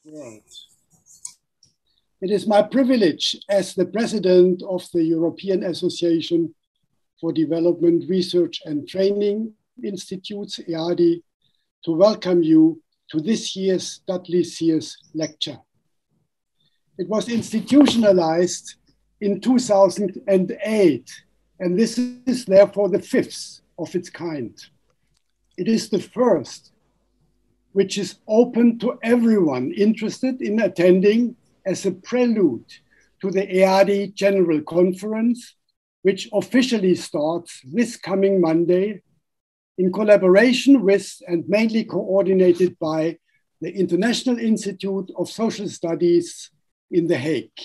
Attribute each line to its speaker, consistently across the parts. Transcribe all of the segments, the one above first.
Speaker 1: world. It is my privilege as the president of the European Association for Development Research and Training Institutes, EADI, to welcome you to this year's Dudley Seers Lecture. It was institutionalized in 2008, and this is therefore the fifth of its kind. It is the first which is open to everyone interested in attending as a prelude to the EADI General Conference, which officially starts this coming Monday in collaboration with and mainly coordinated by the International Institute of Social Studies in The Hague.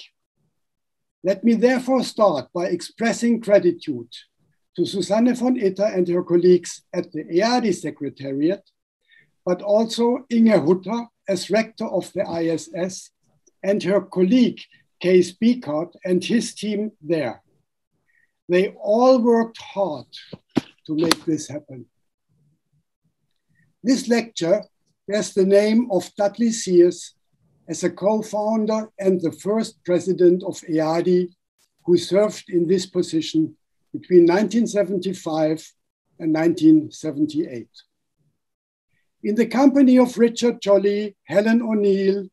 Speaker 1: Let me therefore start by expressing gratitude to Susanne von Itter and her colleagues at the EADI Secretariat, but also Inge Hutter as rector of the ISS and her colleague Kees Biekert and his team there. They all worked hard to make this happen. This lecture bears the name of Dudley Seers as a co-founder and the first president of EADI, who served in this position between 1975 and 1978. In the company of Richard Jolly, Helen O'Neill,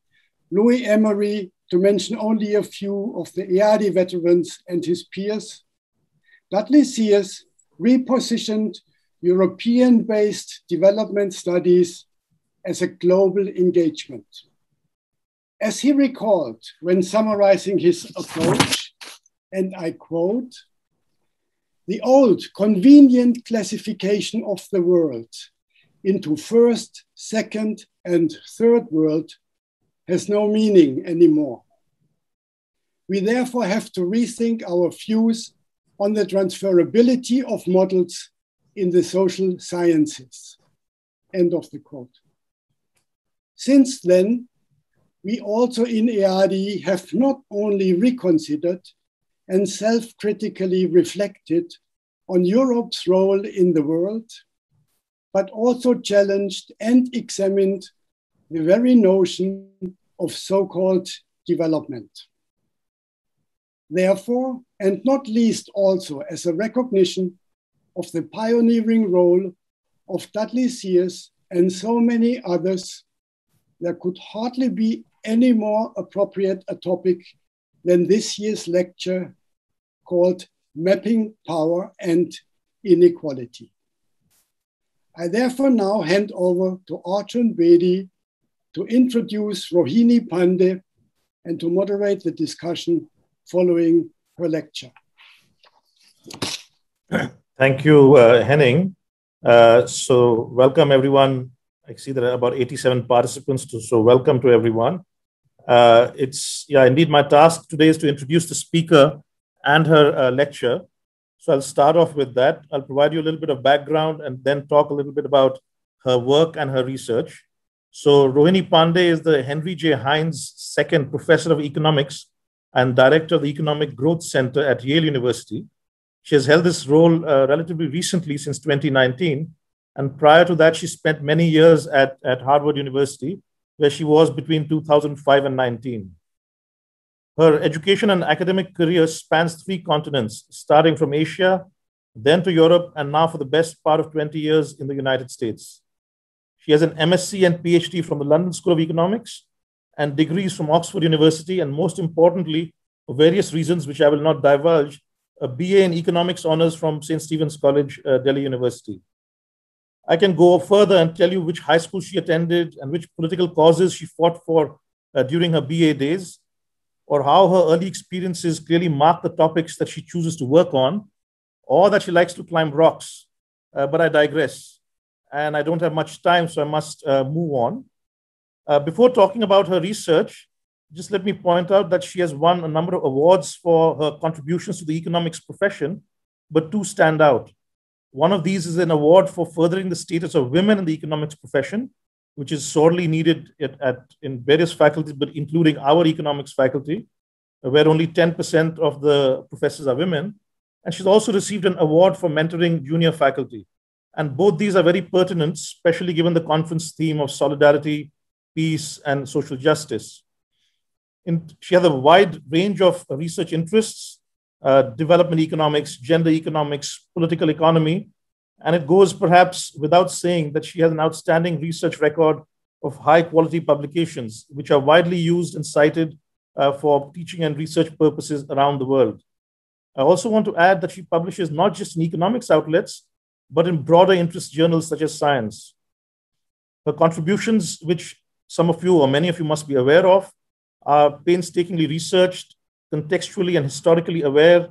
Speaker 1: Louis Emery, to mention only a few of the EADI veterans and his peers, Dudley Seers repositioned European-based development studies as a global engagement. As he recalled when summarizing his approach, and I quote, "The old convenient classification of the world into first, second, and third world has no meaning anymore. We therefore have to rethink our views on the transferability of models in the social sciences." End of the quote. Since then, we also in EADI have not only reconsidered and self-critically reflected on Europe's role in the world, but also challenged and examined the very notion of so-called development. Therefore, and not least also as a recognition of the pioneering role of Dudley Seers and so many others, there could hardly be any more appropriate a topic than this year's lecture called Mapping Power and Inequality. I therefore now hand over to Arjun Bedi to introduce Rohini Pande and to moderate the discussion following her lecture.
Speaker 2: Thank you, Henning. So welcome everyone. I see there are about 87 participants, so welcome to everyone. It's indeed my task today is to introduce the speaker and her lecture. So I'll start off with that. I'll provide you a little bit of background and then talk a little bit about her work and her research. So Rohini Pande is the Henry J. Heinz II Professor of Economics and Director of the Economic Growth Center at Yale University. She has held this role relatively recently, since 2019. And prior to that, she spent many years at Harvard University, where she was between 2005 and 19. Her education and academic career spans 3 continents, starting from Asia, then to Europe, and now for the best part of 20 years in the United States. She has an MSc and PhD from the London School of Economics and degrees from Oxford University, and most importantly, for various reasons which I will not divulge, a BA in Economics Honours from St. Stephen's College, Delhi University. I can go further and tell you which high school she attended and which political causes she fought for during her BA days, or how her early experiences clearly mark the topics that she chooses to work on, or that she likes to climb rocks. But I digress, and I don't have much time, so I must move on. Before talking about her research, just let me point out that she has won a number of awards for her contributions to the economics profession, but 2 stand out. One of these is an award for furthering the status of women in the economics profession, which is sorely needed in various faculties, but including our economics faculty, where only 10% of the professors are women. And she's also received an award for mentoring junior faculty. And both these are very pertinent, especially given the conference theme of solidarity, peace, and social justice. She has a wide range of research interests, development economics, gender economics, political economy, and it goes perhaps without saying that she has an outstanding research record of high quality publications, which are widely used and cited for teaching and research purposes around the world. I also want to add that she publishes not just in economics outlets, but in broader interest journals such as Science. Her contributions, which some of you or many of you must be aware of, are painstakingly researched, contextually and historically aware,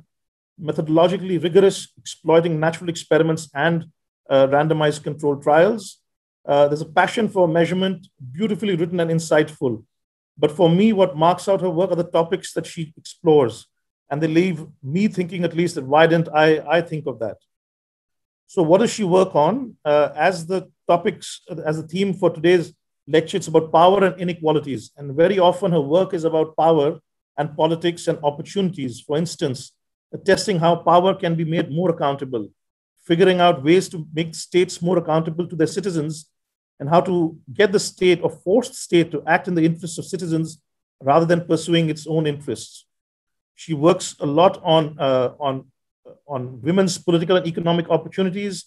Speaker 2: methodologically rigorous, exploiting natural experiments and randomized controlled trials. There's a passion for measurement, beautifully written and insightful. But for me, what marks out her work are the topics that she explores. And they leave me thinking, at least, that why didn't I think of that? So what does she work on? As the theme for today's lecture, it's about power and inequalities. And very often her work is about power and politics and opportunities. For instance, testing how power can be made more accountable, figuring out ways to make states more accountable to their citizens, and how to get the state or force the state to act in the interests of citizens rather than pursuing its own interests. She works a lot on women's political and economic opportunities.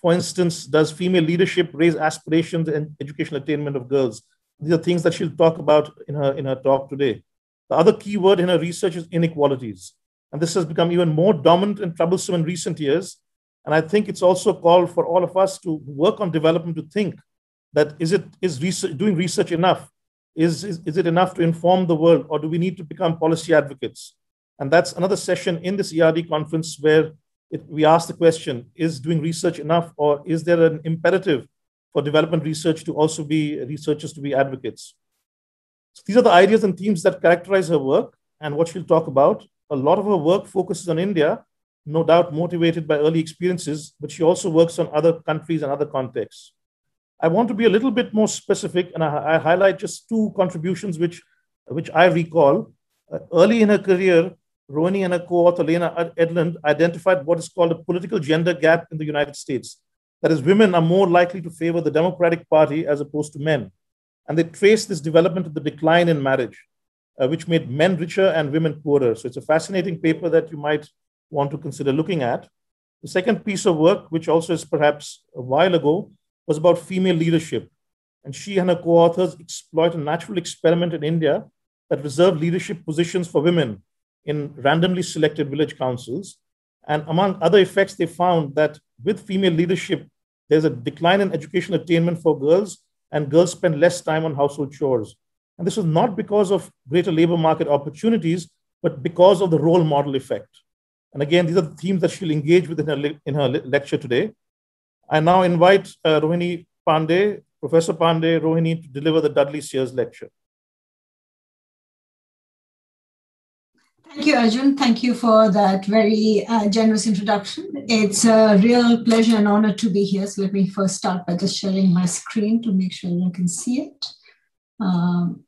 Speaker 2: For instance, does female leadership raise aspirations and educational attainment of girls? These are things that she'll talk about in her talk today. The other key word in her research is inequalities. And this has become even more dominant and troublesome in recent years. And I think it's also a call for all of us to work on development, to think that doing research enough? Is it enough to inform the world, or do we need to become policy advocates? And that's another session in this EADI conference where we ask the question, is doing research enough, or is there an imperative for development research to also be researchers, to be advocates? So these are the ideas and themes that characterize her work and what she'll talk about. A lot of her work focuses on India, no doubt motivated by early experiences, but she also works on other countries and other contexts. I want to be a little bit more specific, and I highlight just two contributions which I recall. Early in her career, Rohini and her co-author Lena Edlund identified what is called a political gender gap in the United States. That is, women are more likely to favor the Democratic Party as opposed to men. And they traced this development to the decline in marriage, which made men richer and women poorer. So it's a fascinating paper that you might want to consider looking at. The second piece of work, which also is perhaps a while ago, was about female leadership. And she and her co-authors exploit a natural experiment in India that reserved leadership positions for women in randomly selected village councils. And among other effects, they found that with female leadership, there's a decline in educational attainment for girls, and girls spend less time on household chores. And this was not because of greater labor market opportunities, but because of the role model effect. And again, these are the themes that she'll engage with in her lecture today. I now invite Rohini Pande, Professor Pande, Rohini, to deliver the Dudley Seers Lecture.
Speaker 3: Thank you, Arjun. Thank you for that very generous introduction. It's a real pleasure and honor to be here. So let me first start by just sharing my screen to make sure you can see it. Can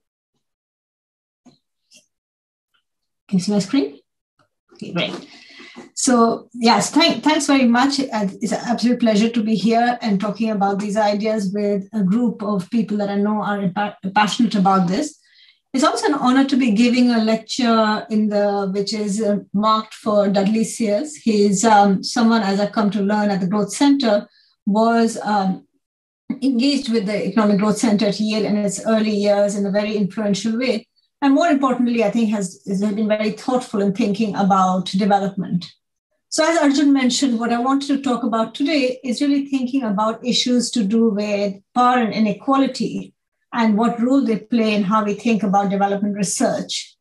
Speaker 3: you see my screen? Okay, great. So yes, thanks very much. It's an absolute pleasure to be here and talking about these ideas with a group of people that I know are passionate about this. It's also an honor to be giving a lecture which is marked for Dudley Seers. He's someone, as I've come to learn at the Growth Center, was engaged with the Economic Growth Center at Yale in its early years in a very influential way. And more importantly, I think has been very thoughtful in thinking about development. So as Arjun mentioned, what I wanted to talk about today is really thinking about issues to do with power and inequality and what role they play in how we think about development research.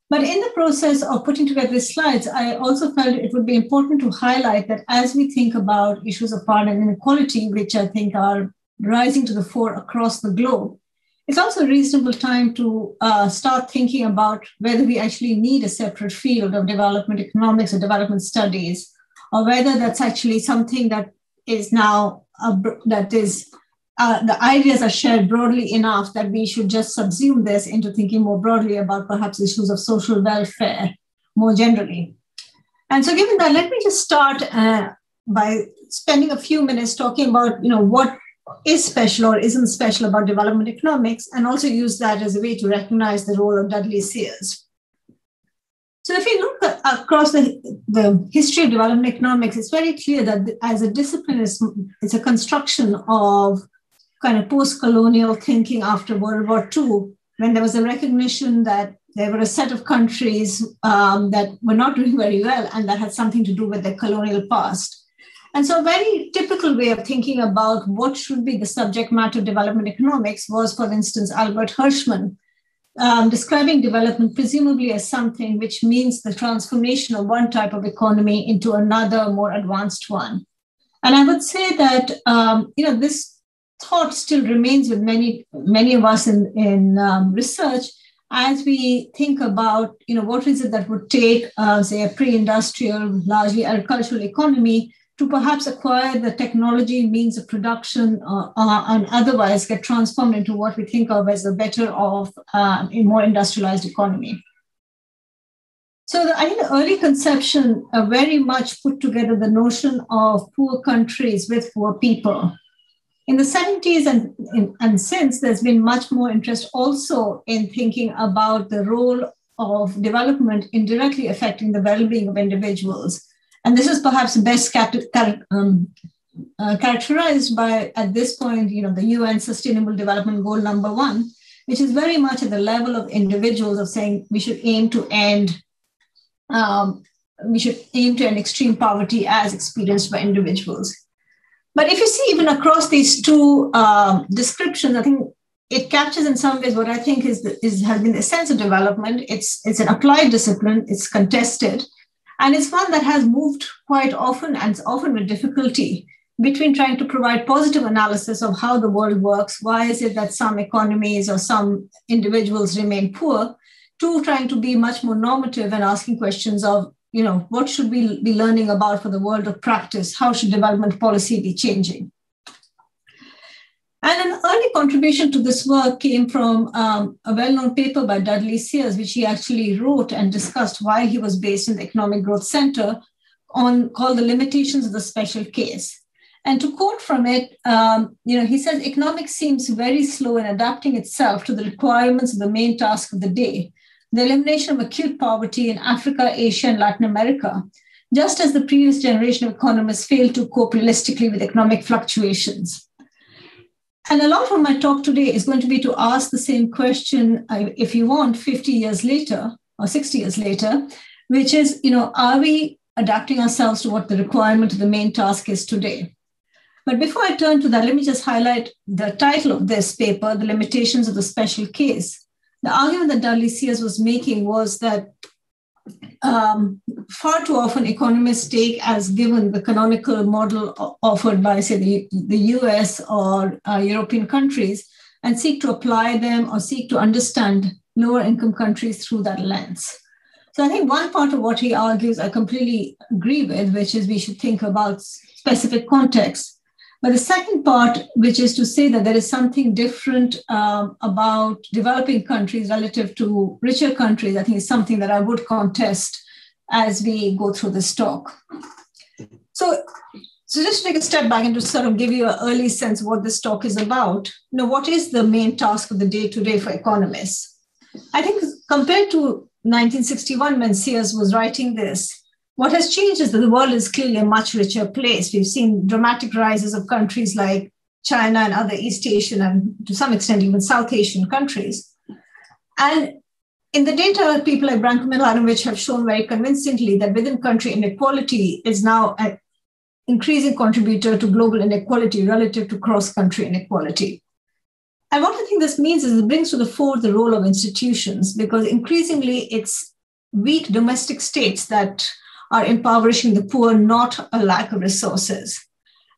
Speaker 3: But in the process of putting together these slides, I also felt it would be important to highlight that as we think about issues of power and inequality, which I think are rising to the fore across the globe, it's also a reasonable time to start thinking about whether we actually need a separate field of development economics or development studies, or whether that's actually something that is now, the ideas are shared broadly enough that we should just subsume this into thinking more broadly about perhaps issues of social welfare more generally. And so given that, let me just start by spending a few minutes talking about what is special or isn't special about development economics, and also use that as a way to recognize the role of Dudley Seers. So if you look across the history of development economics, it's very clear that as a discipline, it's a construction of kind of post-colonial thinking after World War II, when there was a recognition that there were a set of countries that were not doing very well and that had something to do with their colonial past. And so a very typical way of thinking about what should be the subject matter of development economics was, for instance, Albert Hirschman, describing development presumably as something which means the transformation of one type of economy into another, more advanced one. And I would say that this thought still remains with many of us in research as we think about what is it that would take, say, a pre-industrial, largely agricultural economy to perhaps acquire the technology, means of production, and otherwise get transformed into what we think of as a better off, a more industrialized economy. So I think the early conception very much put together the notion of poor countries with poor people. In the 70s and since, there's been much more interest also in thinking about the role of development in directly affecting the well-being of individuals. And this is perhaps best characterized by, at this point, the UN Sustainable Development Goal number 1, which is very much at the level of individuals of saying we should aim to end extreme poverty as experienced by individuals. But if you see even across these two descriptions, I think it captures in some ways what I think has been the essence of development. It's an applied discipline, it's contested, and it's one that has moved quite often, and often with difficulty, between trying to provide positive analysis of how the world works, why is it that some economies or some individuals remain poor, to trying to be much more normative and asking questions of, what should we be learning about for the world of practice? How should development policy be changing? And an early contribution to this work came from a well-known paper by Dudley Seers, which he actually wrote and discussed while he was based in the Economic Growth Center, called The Limitations of the Special Case. And to quote from it, he says, economics seems very slow in adapting itself to the requirements of the main task of the day, the elimination of acute poverty in Africa, Asia, and Latin America, just as the previous generation of economists failed to cope realistically with economic fluctuations. And a lot of my talk today is going to be to ask the same question, if you want, 50 years later or 60 years later, which is, are we adapting ourselves to what the requirement of the main task is today? But before I turn to that, let me just highlight the title of this paper, The Limitations of the Special Case. The argument that Dudley Seers was making was that far too often economists take as given the canonical model offered by, say, the US or European countries and seek to apply them or seek to understand lower income countries through that lens. So I think one part of what he argues I completely agree with, which is we should think about specific contexts. But the second part, which is to say that there is something different about developing countries relative to richer countries, I think is something that I would contest as we go through this talk. So just to take a step back and to sort of give you an early sense of what this talk is about, what is the main task of the day today for economists? I think compared to 1961 when Seers was writing this, what has changed is that the world is clearly a much richer place. We've seen dramatic rises of countries like China and other East Asian and to some extent even South Asian countries. And in the data, people like Branko Milanovic have shown very convincingly that within country inequality is now an increasing contributor to global inequality relative to cross-country inequality. And what I think this means is it brings to the fore the role of institutions, because increasingly it's weak domestic states that are impoverishing the poor, not a lack of resources.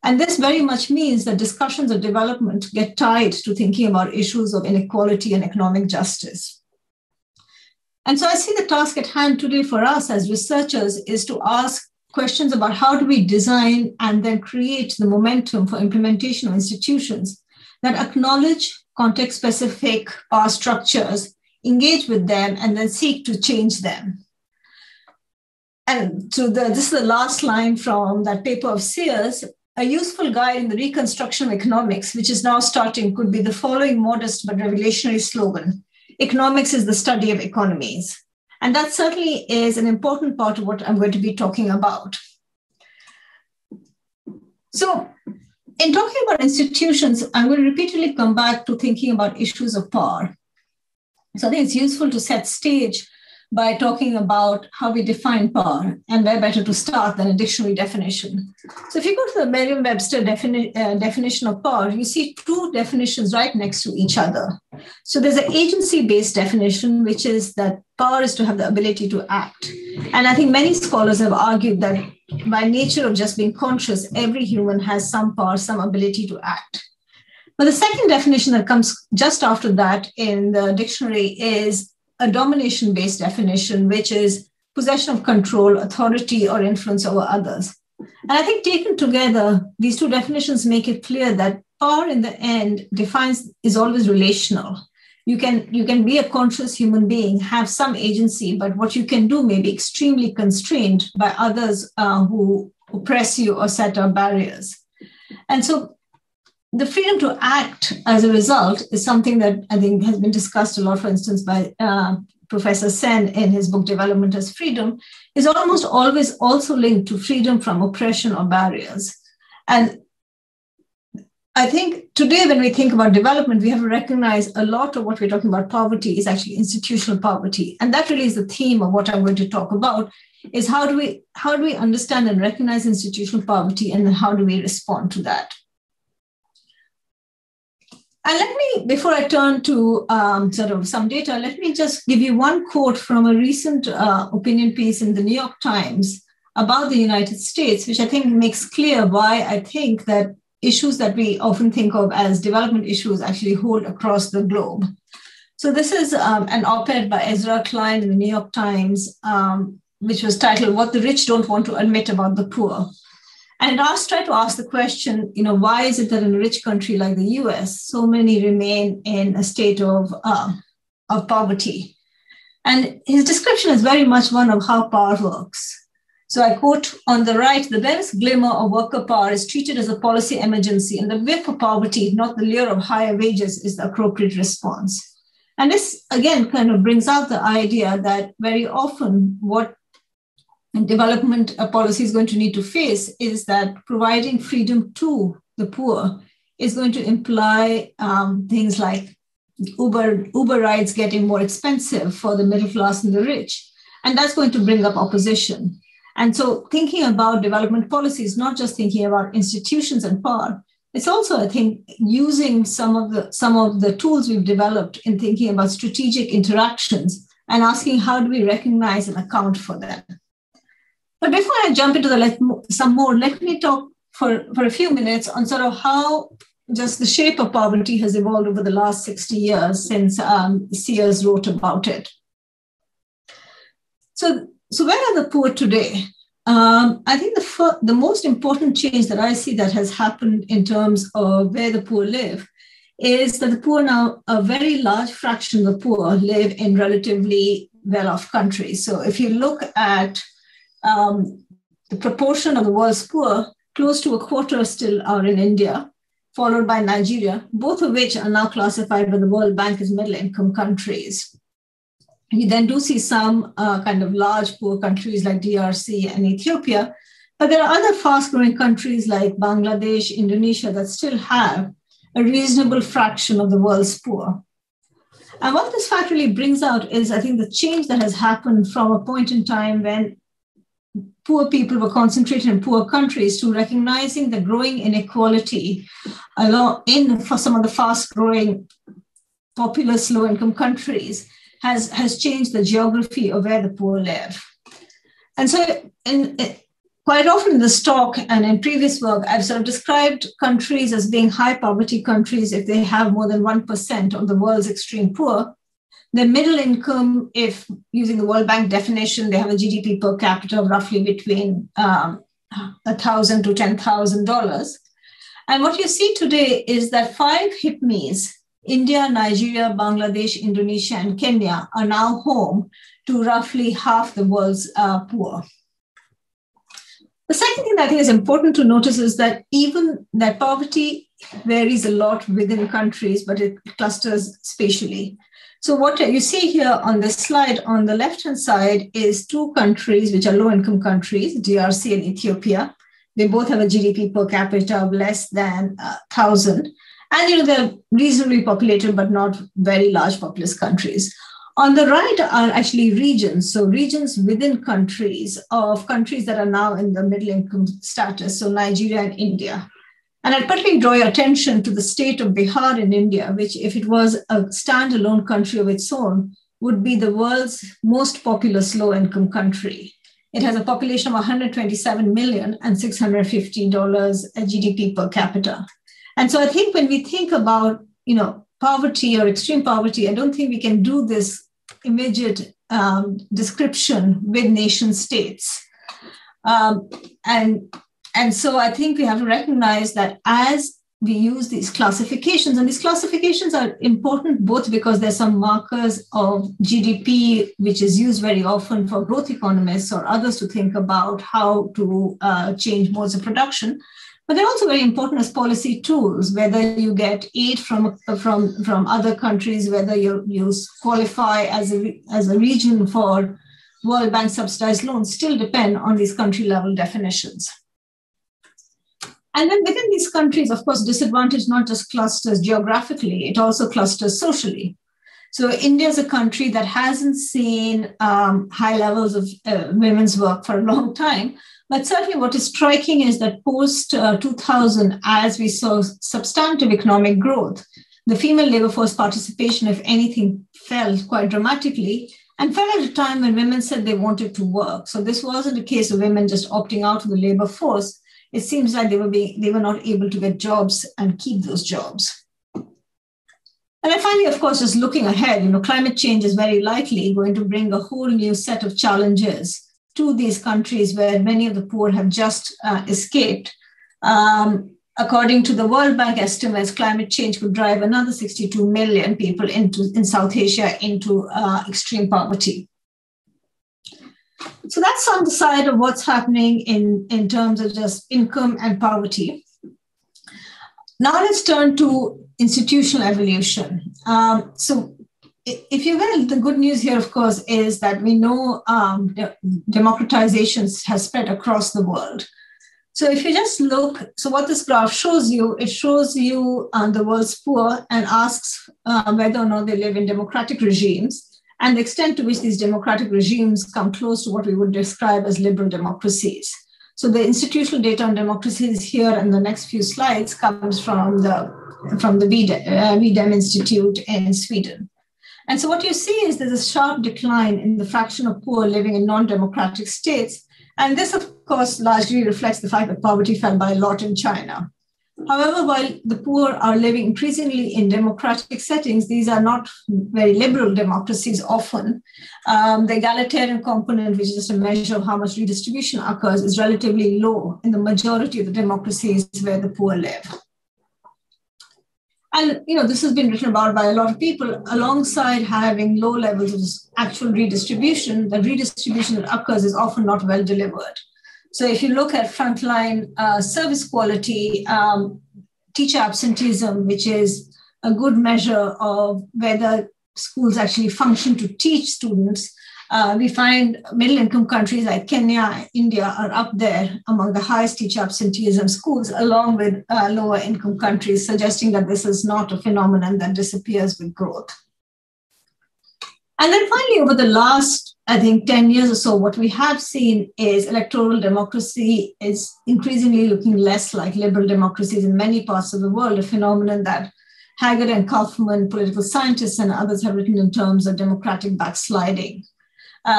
Speaker 3: And this very much means that discussions of development get tied to thinking about issues of inequality and economic justice. And so I see the task at hand today for us as researchers is to ask questions about how do we design and then create the momentum for implementation of institutions that acknowledge context-specific power structures, engage with them, and then seek to change them. And this is the last line from that paper of Seers. a useful guide in the reconstruction of economics, which is now starting, could be the following modest but revolutionary slogan: economics is the study of economies. And that certainly is an important part of what I'm going to be talking about. So in talking about institutions, I'm going to repeatedly come back to thinking about issues of power. So I think it's useful to set stage by talking about how we define power, and where better to start than a dictionary definition. So if you go to the Merriam-Webster definition of power, you see two definitions right next to each other. So there's an agency-based definition, which is that power is to have the ability to act. And I think many scholars have argued that by nature of just being conscious, every human has some power, some ability to act. But the second definition that comes just after that in the dictionary is a domination-based definition, which is possession of control, authority, or influence over others. And I think taken together, these two definitions make it clear that power in the end is always relational. You can be a conscious human being, have some agency, but what you can do may be extremely constrained by others who oppress you or set up barriers. And so the freedom to act as a result is something that I think has been discussed a lot, for instance, by Professor Sen in his book, Development as Freedom, is almost always also linked to freedom from oppression or barriers. And I think today when we think about development, we have to recognize a lot of what we're talking about poverty is actually institutional poverty. And that really is the theme of what I'm going to talk about, is how do we understand and recognize institutional poverty, and then how do we respond to that? And let me, before I turn to sort of some data, let me just give you one quote from a recent opinion piece in the New York Times about the United States, which I think makes clear why I think that issues that we often think of as development issues actually hold across the globe. So this is an op-ed by Ezra Klein in the New York Times, which was titled, "What the Rich Don't Want to Admit About the Poor." And it tried to ask the question, why is it that in a rich country like the US, so many remain in a state of poverty? And his description is very much one of how power works. So I quote on the right, "The barest glimmer of worker power is treated as a policy emergency, and the whiff of poverty, not the lure of higher wages, is the appropriate response." And this, again, kind of brings out the idea that very often what development policy is going to need to face is that providing freedom to the poor is going to imply things like Uber rides getting more expensive for the middle class and the rich. And that's going to bring up opposition. And so thinking about development policy is not just thinking about institutions and power. It's also, I think, using some of the tools we've developed in thinking about strategic interactions and asking how do we recognize and account for them. But before I jump into some more, let me talk for a few minutes on sort of how just the shape of poverty has evolved over the last 60 years since Seers wrote about it. So where are the poor today? I think the most important change that I see that has happened in terms of where the poor live is that the poor now, a very large fraction of the poor live in relatively well-off countries. So if you look at the proportion of the world's poor, close to a quarter still are in India, followed by Nigeria, both of which are now classified by the World Bank as middle-income countries. You then do see some kind of large poor countries like DRC and Ethiopia, but there are other fast-growing countries like Bangladesh, Indonesia that still have a reasonable fraction of the world's poor. And what this fact really brings out is, I think, the change that has happened from a point in time when poor people were concentrated in poor countries to recognizing the growing inequality for some of the fast-growing populous low-income countries has changed the geography of where the poor live. And so quite often in this talk and in previous work, I've sort of described countries as being high poverty countries if they have more than 1% of the world's extreme poor. They're middle income if, using the World Bank definition, they have a GDP per capita of roughly between $1,000 to $10,000. And what you see today is that 5 HIPMEs, India, Nigeria, Bangladesh, Indonesia, and Kenya, are now home to roughly half the world's poor. The second thing that I think is important to notice is that even that poverty varies a lot within countries, but it clusters spatially. So what you see here on this slide on the left-hand side is two countries which are low-income countries, DRC and Ethiopia. They both have a GDP per capita of less than 1,000. And they're reasonably populated, but not very large populous countries. On the right are actually regions. So regions within countries of countries that are now in the middle income status. So Nigeria and India. And I'd particularly draw your attention to the state of Bihar in India, which if it was a standalone country of its own, would be the world's most populous low-income country. It has a population of 127 million and $650 GDP per capita. And so I think when we think about, poverty or extreme poverty, I don't think we can do this immediate description with nation states. And so I think we have to recognize that as we use these classifications, and these classifications are important both because there's some markers of GDP, which is used very often for growth economists or others to think about how to change modes of production. But they're also very important as policy tools, whether you get aid from other countries, whether you qualify as a region for World Bank subsidized loans, still depend on these country level definitions. And then within these countries, of course, disadvantage not just clusters geographically, it also clusters socially. So India is a country that hasn't seen high levels of women's work for a long time. But certainly what is striking is that post-2000, as we saw substantive economic growth, the female labor force participation, if anything, fell quite dramatically and fell at a time when women said they wanted to work. So this wasn't a case of women just opting out of the labor force. It seems like they were not able to get jobs and keep those jobs. And then finally, of course, just looking ahead, climate change is very likely going to bring a whole new set of challenges to these countries where many of the poor have just escaped. According to the World Bank estimates, climate change could drive another 62 million people in South Asia into extreme poverty. So that's on the side of what's happening in terms of just income and poverty. Now let's turn to institutional evolution. So if you will, the good news here, of course, is that we know democratization has spread across the world. So if you just look, so what this graph shows you, it shows you the world's poor and asks whether or not they live in democratic regimes, and the extent to which these democratic regimes come close to what we would describe as liberal democracies. So the institutional data on democracies here in the next few slides comes from the VDEM Institute in Sweden. And so what you see is there's a sharp decline in the fraction of poor living in non-democratic states. And this, of course, largely reflects the fact that poverty fell by a lot in China. However, while the poor are living increasingly in democratic settings, these are not very liberal democracies often. The egalitarian component, which is just a measure of how much redistribution occurs, is relatively low in the majority of the democracies where the poor live. And this has been written about by a lot of people. Alongside having low levels of actual redistribution, the redistribution that occurs is often not well delivered. So if you look at frontline service quality, teacher absenteeism, which is a good measure of whether schools actually function to teach students, we find middle-income countries like Kenya, India are up there among the highest teacher absenteeism schools, along with lower-income countries, suggesting that this is not a phenomenon that disappears with growth. And then finally, over the last, I think, 10 years or so, what we have seen is electoral democracy is increasingly looking less like liberal democracies in many parts of the world, a phenomenon that Haggard and Kaufman, political scientists, and others have written in terms of democratic backsliding.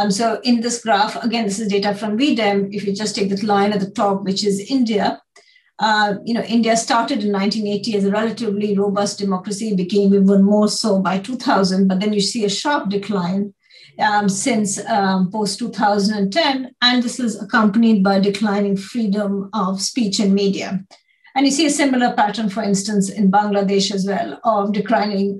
Speaker 3: So in this graph, again, this is data from VDEM. If you just take that line at the top, which is India, India started in 1980 as a relatively robust democracy, became even more so by 2000, but then you see a sharp decline since post-2010, and this is accompanied by declining freedom of speech and media. And you see a similar pattern, for instance, in Bangladesh as well, of declining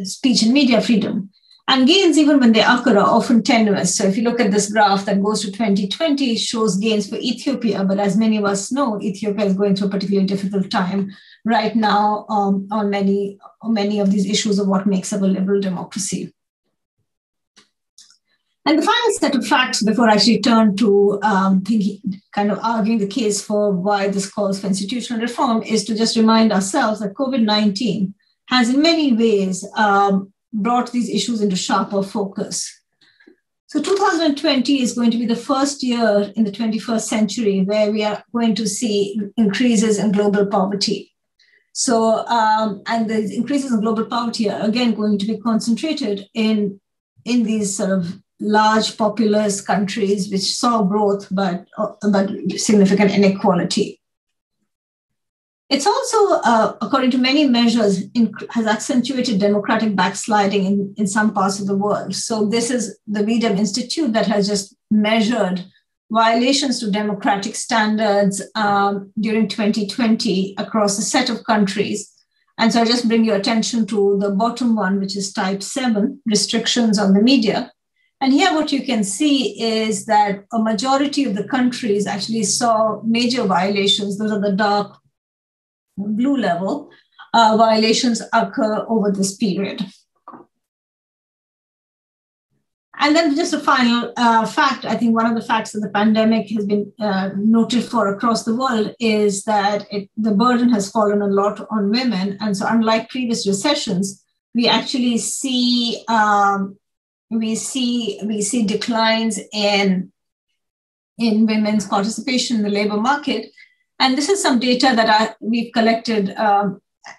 Speaker 3: speech and media freedom. And gains, even when they occur, are often tenuous. So if you look at this graph that goes to 2020, it shows gains for Ethiopia. But as many of us know, Ethiopia is going through a particularly difficult time right now on many of these issues of what makes up a liberal democracy. And the final set of facts before I actually turn to arguing the case for why this calls for institutional reform is to just remind ourselves that COVID-19 has in many ways brought these issues into sharper focus. So 2020 is going to be the first year in the 21st century where we are going to see increases in global poverty. So, and the increases in global poverty are again going to be concentrated in these sort of large populous countries which saw growth but significant inequality. It's also, according to many measures, has accentuated democratic backsliding in some parts of the world. So this is the VDEM Institute that has just measured violations to democratic standards during 2020 across a set of countries. And so I just bring your attention to the bottom one, which is type 7, restrictions on the media. And here what you can see is that a majority of the countries actually saw major violations. Those are the dark blue level violations occur over this period. And then just a final fact, I think one of the facts that the pandemic has been noted for across the world is that the burden has fallen a lot on women. And so unlike previous recessions, we actually see declines in women's participation in the labor market. And this is some data that we've collected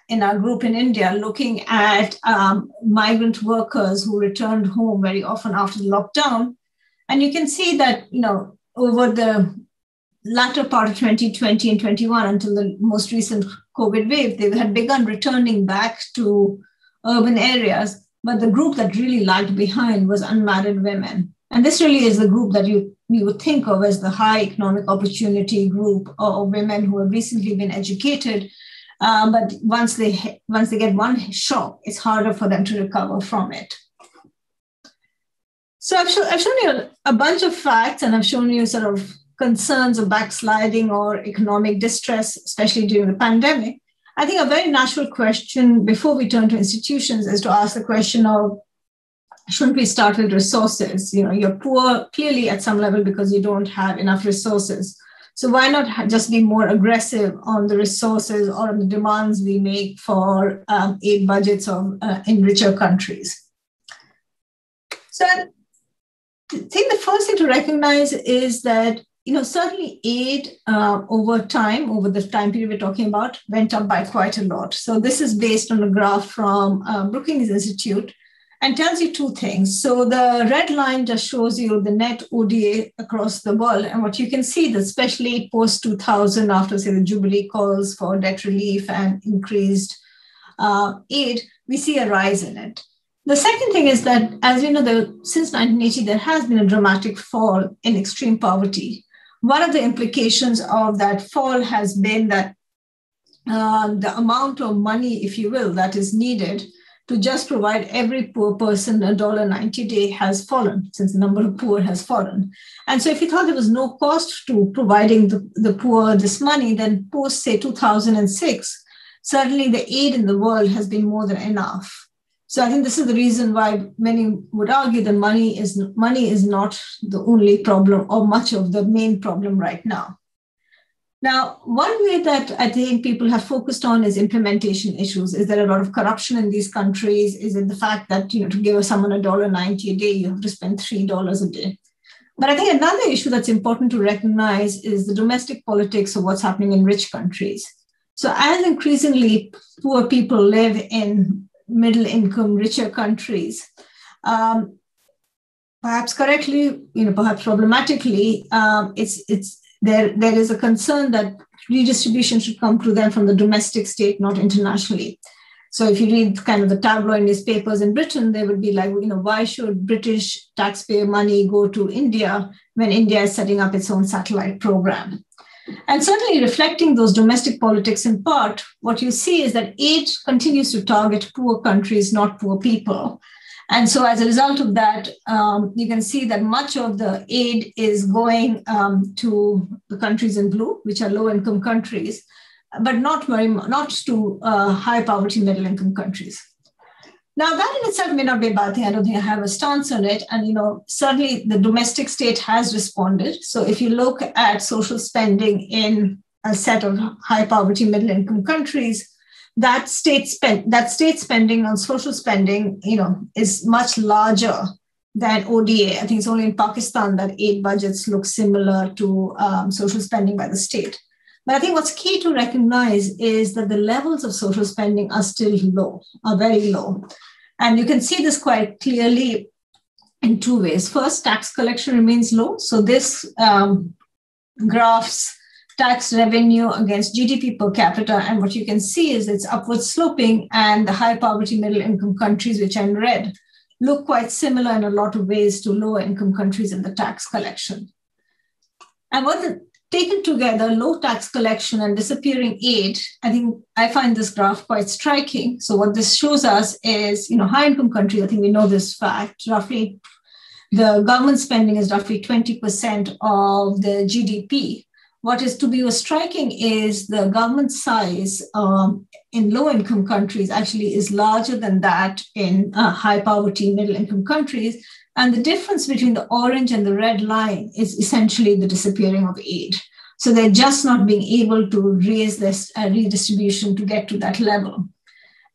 Speaker 3: in our group in India, looking at migrant workers who returned home very often after the lockdown. And you can see that, over the latter part of 2020 and 21 until the most recent COVID wave, they had begun returning back to urban areas. But the group that really lagged behind was unmarried women. And this really is the group that you would think of as the high economic opportunity group of women who have recently been educated. But once they get one shock, it's harder for them to recover from it. So I've shown you a bunch of facts, and I've shown you sort of concerns of backsliding or economic distress, especially during the pandemic. I think a very natural question before we turn to institutions is to ask the question of, shouldn't we start with resources? You're poor clearly at some level because you don't have enough resources. So why not just be more aggressive on the resources or on the demands we make for aid budgets in richer countries? So I think the first thing to recognize is that, certainly aid over time, over the time period we're talking about, went up by quite a lot. So this is based on a graph from Brookings Institute, and tells you two things. So the red line just shows you the net ODA across the world. And what you can see that especially post-2000, after, say, the Jubilee calls for debt relief and increased aid, we see a rise in it. The second thing is that, as you know, since 1980, there has been a dramatic fall in extreme poverty. One of the implications of that fall has been that the amount of money, if you will, that is needed to just provide every poor person $1.90 a day has fallen, since the number of poor has fallen. And so if you thought there was no cost to providing the poor this money, then post, say, 2006, certainly the aid in the world has been more than enough. So I think this is the reason why many would argue that money is not the only problem or much of the main problem right now. Now, one way that I think people have focused on is implementation issues. Is there a lot of corruption in these countries? Is it the fact that, to give someone $1.90 a day, you have to spend $3 a day? But I think another issue that's important to recognize is the domestic politics of what's happening in rich countries. So as increasingly poor people live in middle-income, richer countries, perhaps correctly, perhaps problematically, there is a concern that redistribution should come to them from the domestic state, not internationally. So if you read kind of the tabloid newspapers in Britain, they would be like, why should British taxpayer money go to India when India is setting up its own satellite program? And certainly reflecting those domestic politics in part, what you see is that aid continues to target poor countries, not poor people. And so as a result of that, you can see that much of the aid is going to the countries in blue, which are low-income countries, but not to high poverty, middle-income countries. Now, that in itself may not be a bad thing. I don't think I have a stance on it. And, certainly the domestic state has responded. So if you look at social spending in a set of high poverty, middle-income countries, that state spending on social spending, is much larger than ODA. I think it's only in Pakistan that aid budgets look similar to social spending by the state. But I think what's key to recognize is that the levels of social spending are still low, are very low. And you can see this quite clearly in two ways. First, tax collection remains low. So this graphs tax revenue against GDP per capita. And what you can see is it's upward sloping, and the high poverty, middle income countries, which are in red, look quite similar in a lot of ways to lower income countries in the tax collection. And taken together, low tax collection and disappearing aid, I find this graph quite striking. So what this shows us is, high income countries, I think we know this fact, roughly the government spending is roughly 20% of the GDP. What is to be striking is the government size in low-income countries actually is larger than that in high poverty, middle-income countries. And the difference between the orange and the red line is essentially the disappearing of aid. So they're just not being able to raise this redistribution to get to that level.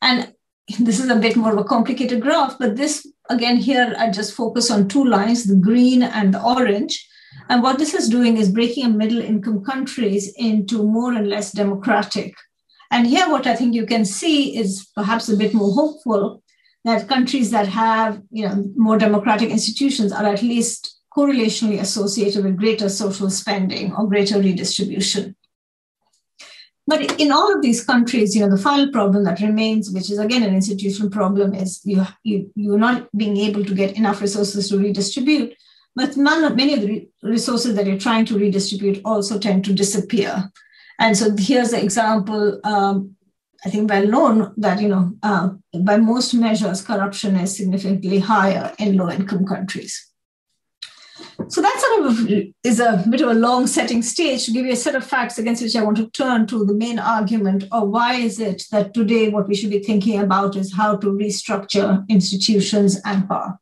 Speaker 3: And this is a bit more of a complicated graph, but this, again, here I just focus on two lines, the green and the orange. And what this is doing is breaking middle-income countries into more and less democratic. And here what I think you can see is perhaps a bit more hopeful, that countries that have more democratic institutions are at least correlationally associated with greater social spending or greater redistribution. But in all of these countries, the final problem that remains, which is again an institutional problem, is you're not being able to get enough resources to redistribute. But many of the resources that you're trying to redistribute also tend to disappear. And so here's the example, I think well known, that by most measures, corruption is significantly higher in low-income countries. So that sort of is a bit of a long setting stage to give you a set of facts against which I want to turn to the main argument of why is it that today what we should be thinking about is how to restructure institutions and power.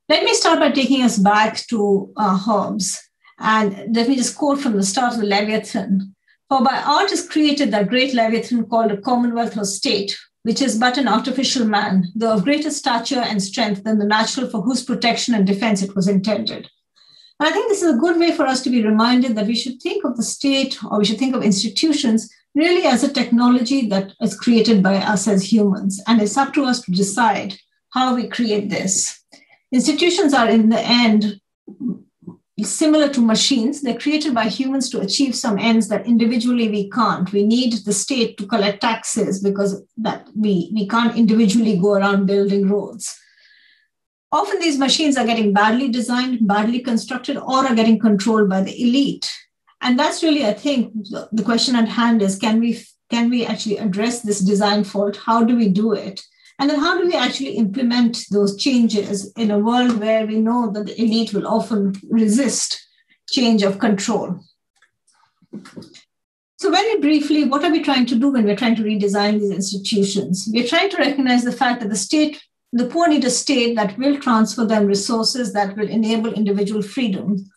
Speaker 3: Let me start by taking us back to Hobbes. And let me just quote from the start of the Leviathan. For by art is created that great Leviathan called a commonwealth or state, which is but an artificial man, though of greater stature and strength than the natural for whose protection and defense it was intended. And I think this is a good way for us to be reminded that we should think of the state, or we should think of institutions, really as a technology that is created by us as humans. And it's up to us to decide how we create this. Institutions are, in the end, similar to machines. They're created by humans to achieve some ends that individually we can't. We need the state to collect taxes because that we can't individually go around building roads. Often these machines are getting badly designed, badly constructed, or are getting controlled by the elite. And that's really, I think, the question at hand is, can we actually address this design fault? How do we do it? And then how do we actually implement those changes in a world where we know that the elite will often resist change of control? So very briefly, what are we trying to do when we're trying to redesign these institutions? We're trying to recognize the fact that the poor need a state that will transfer them resources that will enable individual freedom,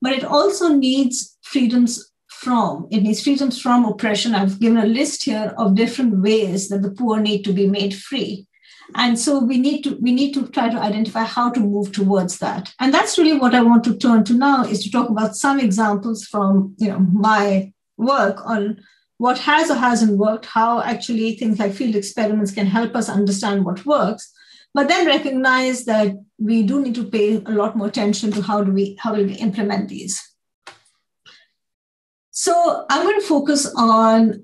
Speaker 3: but it also needs freedoms from oppression. I've given a list here of different ways that the poor need to be made free. And so we need to try to identify how to move towards that. And that's really what I want to turn to now, is to talk about some examples from my work on what has or hasn't worked, how actually things like field experiments can help us understand what works, but then recognize that we do need to pay a lot more attention to how will we implement these. So I'm going to focus on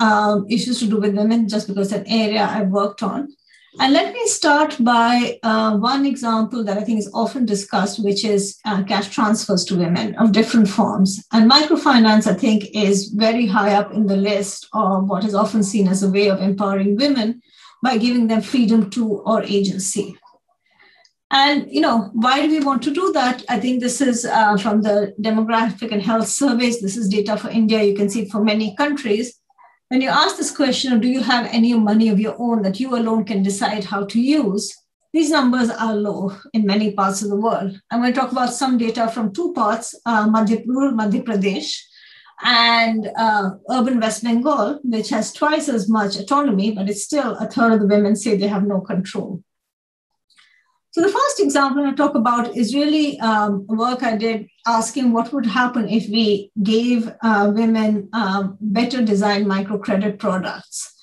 Speaker 3: issues to do with women, just because it's an area I've worked on. And let me start by one example that I think is often discussed, which is cash transfers to women of different forms. And microfinance, I think, is very high up in the list of what is often seen as a way of empowering women by giving them freedom to or agency. And, why do we want to do that? I think this is from the demographic and health surveys. This is data for India. You can see it for many countries. When you ask this question, do you have any money of your own that you alone can decide how to use? These numbers are low in many parts of the world. I'm going to talk about some data from two parts, rural Madhya Pradesh and urban West Bengal, which has twice as much autonomy, but it's still a third of the women say they have no control. So the first example I talk about is really work I did asking what would happen if we gave women better designed microcredit products.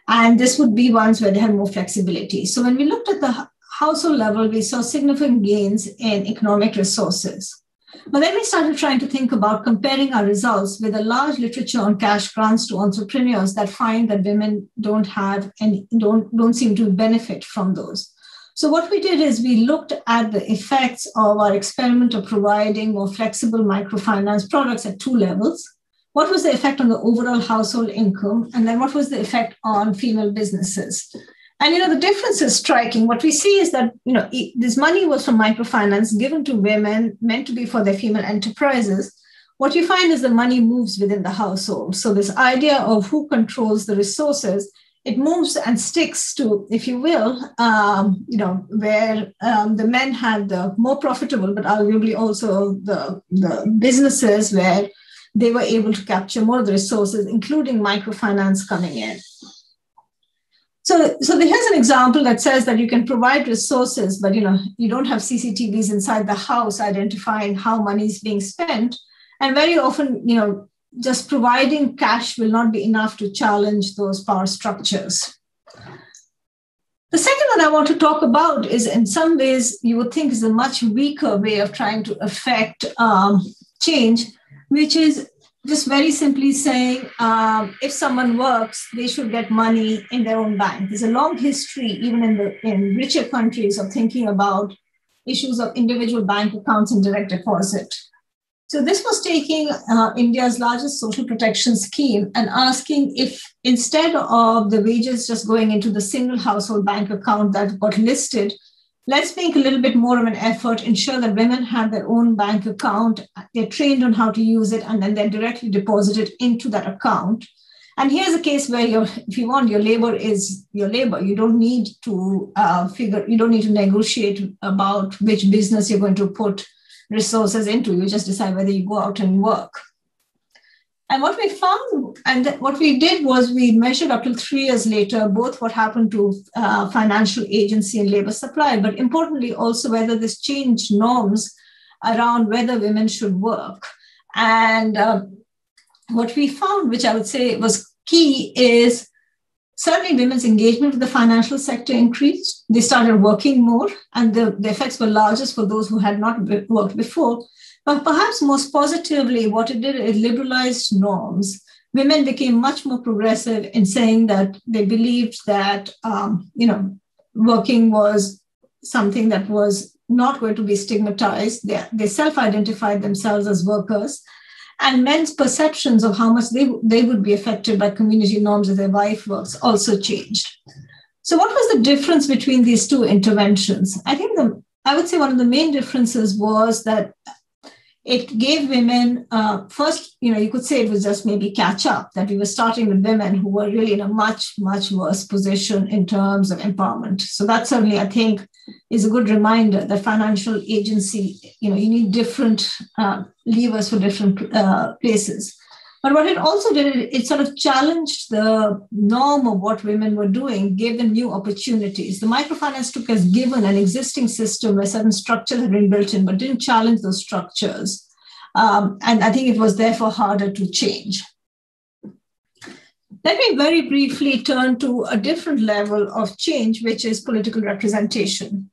Speaker 3: And this would be ones where they had more flexibility. So when we looked at the household level, we saw significant gains in economic resources. But then we started trying to think about comparing our results with a large literature on cash grants to entrepreneurs that find that women don't seem to benefit from those. So what we did is we looked at the effects of our experiment of providing more flexible microfinance products at two levels. What was the effect on the overall household income? And then what was the effect on female businesses? And, the difference is striking. What we see is that, this money was from microfinance given to women, meant to be for their female enterprises. What you find is the money moves within the household. So this idea of who controls the resources, it moves and sticks to, if you will, where the men had the more profitable, but arguably also the businesses where they were able to capture more of the resources, including microfinance coming in. So here's an example that says that you can provide resources, but you don't have CCTVs inside the house identifying how money is being spent. And very often, just providing cash will not be enough to challenge those power structures. The second one I want to talk about is, in some ways, you would think is a much weaker way of trying to affect change, which is just very simply saying, if someone works, they should get money in their own bank. There's a long history, even in richer countries, of thinking about issues of individual bank accounts and direct deposit. So this was taking India's largest social protection scheme and asking if, instead of the wages just going into the single household bank account that got listed, let's make a little bit more of an effort, ensure that women have their own bank account, they're trained on how to use it, and then they're directly deposited into that account. And here's a case where if you want, your labor is your labor. You don't need to negotiate about which business you're going to put resources into. You just decide whether you go out and work. And what we found, and what we did was we measured up till 3 years later, both what happened to financial agency and labor supply, but importantly also whether this changed norms around whether women should work. And what we found, which I would say was key, is certainly women's engagement with the financial sector increased. They started working more, and the effects were largest for those who had not worked before. But perhaps most positively, what it did is liberalized norms. Women became much more progressive in saying that they believed that, working was something that was not going to be stigmatized. They self-identified themselves as workers. And men's perceptions of how much they would be affected by community norms if their wife works also changed. So what was the difference between these two interventions? I think I would say one of the main differences was that it gave women, first, you could say it was just maybe catch up, that we were starting with women who were really in a much, much worse position in terms of empowerment. So that certainly, I think, is a good reminder that financial agency, you need different levers for different places. But what it also did, it sort of challenged the norm of what women were doing, gave them new opportunities. The microfinance took as given an existing system where certain structures had been built in, but didn't challenge those structures. And I think it was therefore harder to change. Let me very briefly turn to a different level of change, which is political representation.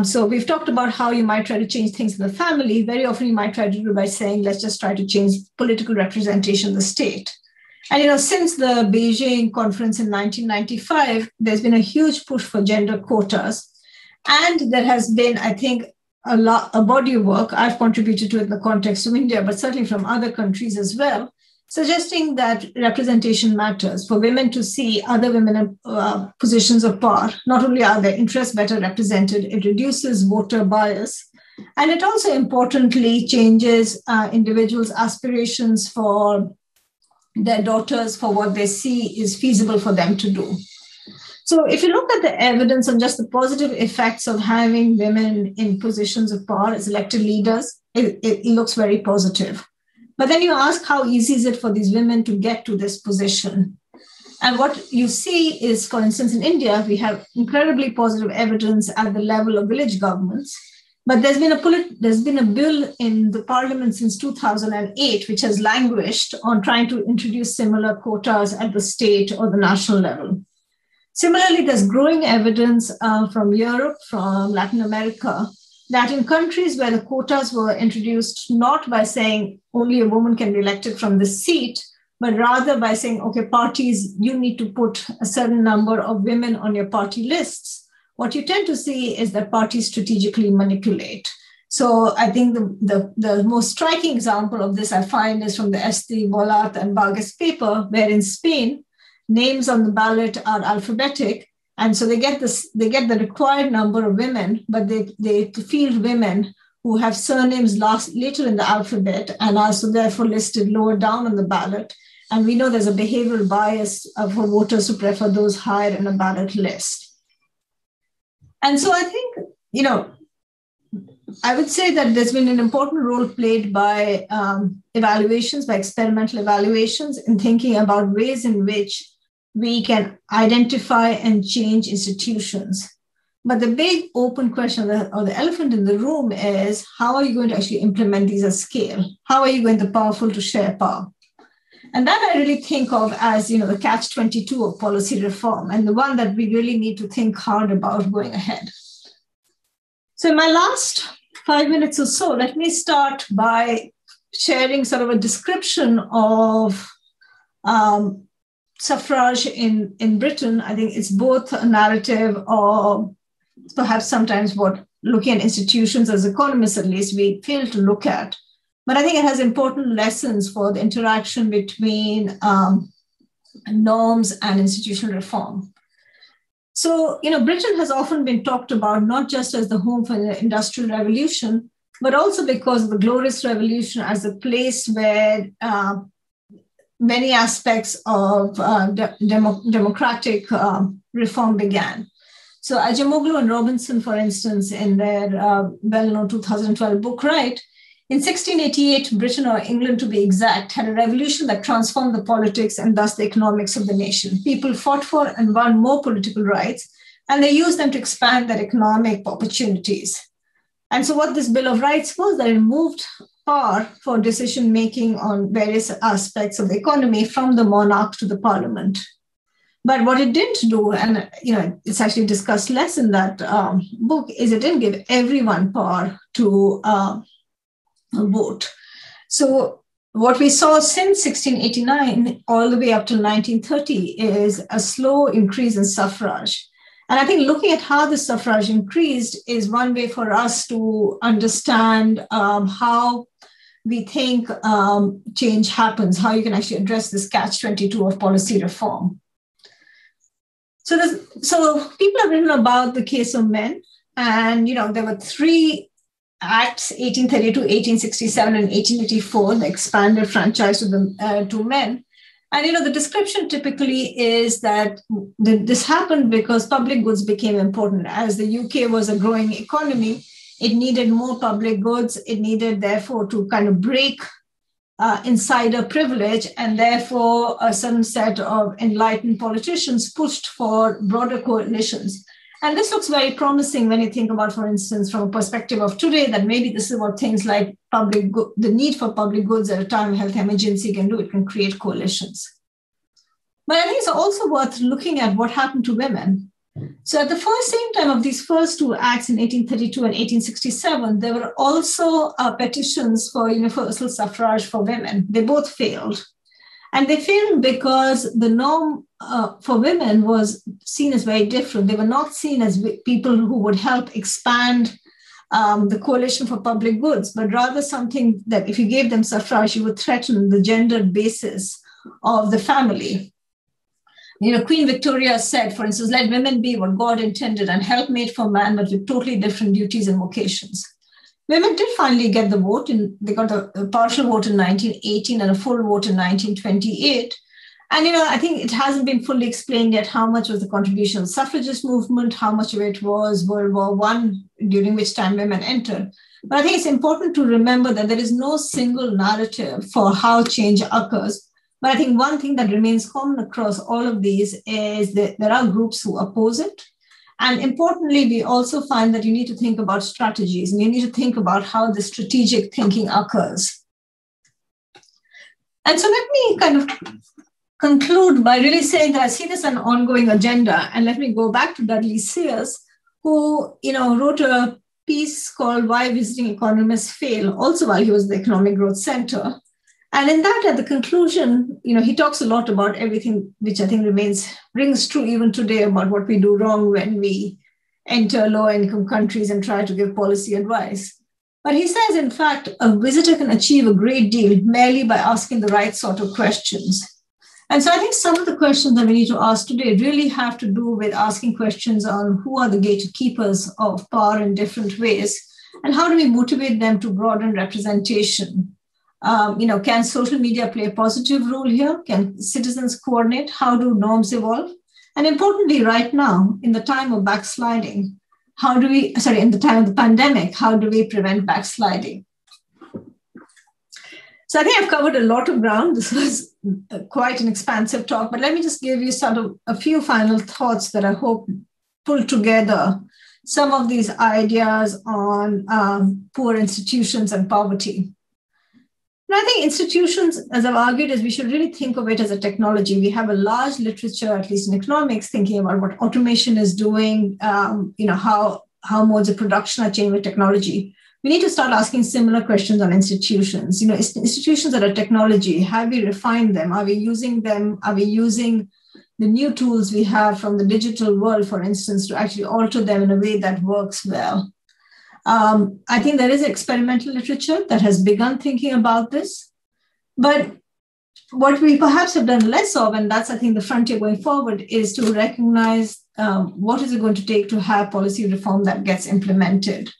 Speaker 3: So we've talked about how you might try to change things in the family. Very often you might try to do it by saying, let's just try to change political representation in the state. And, since the Beijing conference in 1995, there's been a huge push for gender quotas. And there has been, I think, a body of work. I've contributed to it in the context of India, but certainly from other countries as well, suggesting that representation matters for women to see other women in positions of power. Not only are their interests better represented, it reduces voter bias. And it also importantly changes individuals' aspirations for their daughters, for what they see is feasible for them to do. So if you look at the evidence on just the positive effects of having women in positions of power as elected leaders, it looks very positive. But then you ask, how easy is it for these women to get to this position? And what you see is, for instance, in India, we have incredibly positive evidence at the level of village governments. But there's been a bill in the parliament since 2008, which has languished on trying to introduce similar quotas at the state or the national level. Similarly, there's growing evidence from Europe, from Latin America, that in countries where the quotas were introduced, not by saying only a woman can be elected from this seat, but rather by saying, okay, parties, you need to put a certain number of women on your party lists. What you tend to see is that parties strategically manipulate. So I think the most striking example of this I find is from the Esti, Bolat, and Vargas paper, where in Spain, names on the ballot are alphabetic. And so they get the required number of women, but they field women who have surnames later in the alphabet and are so therefore listed lower down on the ballot. And we know there's a behavioral bias for voters who prefer those higher in a ballot list. And so I think, I would say that there's been an important role played by evaluations, by experimental evaluations, in thinking about ways in which we can identify and change institutions. But the big open question or the elephant in the room is, how are you going to actually implement these at scale? How are you going the powerful to share power? And that I really think of as, the catch-22 of policy reform, and the one that we really need to think hard about going ahead. So in my last 5 minutes or so, let me start by sharing sort of a description of suffrage in Britain. I think it's both a narrative or perhaps sometimes what, looking at institutions as economists at least, we fail to look at. But I think it has important lessons for the interaction between norms and institutional reform. So, Britain has often been talked about not just as the home for the Industrial Revolution, but also because of the Glorious Revolution as a place where many aspects of democratic reform began. So Acemoglu and Robinson, for instance, in their well-known 2012 book, write, in 1688, Britain, or England to be exact, had a revolution that transformed the politics and thus the economics of the nation. People fought for and won more political rights, and they used them to expand their economic opportunities. And so what this Bill of Rights was, that it moved power for decision-making on various aspects of the economy from the monarch to the parliament. But what it didn't do, and it's actually discussed less in that book, is it didn't give everyone power to vote. So what we saw since 1689 all the way up to 1930 is a slow increase in suffrage. And I think looking at how the suffrage increased is one way for us to understand how we think change happens, how you can actually address this catch-22 of policy reform. So people have written about the case of men, and there were 3 acts, 1832, 1867, and 1884, that expanded franchise to men. And the description typically is that this happened because public goods became important. As the UK was a growing economy, it needed more public goods. It needed, therefore, to kind of break insider privilege, and therefore a certain set of enlightened politicians pushed for broader coalitions. And this looks very promising when you think about, for instance, from a perspective of today, that maybe this is what things like the need for public goods at a time of health emergency can do. It can create coalitions. But I think it's also worth looking at what happened to women. So at the same time of these first 2 acts in 1832 and 1867, there were also petitions for universal suffrage for women. They both failed. And they failed because the norm for women was seen as very different. They were not seen as people who would help expand the Coalition for Public Goods, but rather something that if you gave them suffrage, you would threaten the gendered basis of the family. Queen Victoria said, for instance, let women be what God intended and helpmate for man, but with totally different duties and vocations. Women did finally get the vote, and they got a partial vote in 1918 and a full vote in 1928. And, I think it hasn't been fully explained yet how much was the contribution of the suffragist movement, how much of it was World War I, during which time women entered. But I think it's important to remember that there is no single narrative for how change occurs. But I think one thing that remains common across all of these is that there are groups who oppose it. And importantly, we also find that you need to think about strategies, and you need to think about how the strategic thinking occurs. And so let me kind of conclude by really saying that I see this as an ongoing agenda. And let me go back to Dudley Seers, who wrote a piece called Why Visiting Economists Fail, also while he was at the Economic Growth Center. And in that, at the conclusion, he talks a lot about everything, which I think rings true even today about what we do wrong when we enter low-income countries and try to give policy advice. But he says, in fact, a visitor can achieve a great deal merely by asking the right sort of questions. And so I think some of the questions that we need to ask today really have to do with asking questions on who are the gatekeepers of power in different ways, and how do we motivate them to broaden representation. Can social media play a positive role here? Can citizens coordinate? How do norms evolve? And importantly, right now, in the time of backsliding, in the time of the pandemic, how do we prevent backsliding? So I think I've covered a lot of ground. This was quite an expansive talk, but let me just give you sort of a few final thoughts that I hope pull together some of these ideas on poor institutions and poverty. And I think institutions, as I've argued, is we should really think of it as a technology. We have a large literature, at least in economics, thinking about what automation is doing, how modes of production are changing with technology. We need to start asking similar questions on institutions. Institutions that are technology, have we refined them? Are we using them? Are we using the new tools we have from the digital world, for instance, to actually alter them in a way that works well? I think there is experimental literature that has begun thinking about this. But what we perhaps have done less of, and that's, I think, the frontier going forward, is to recognize what is it going to take to have policy reform that gets implemented.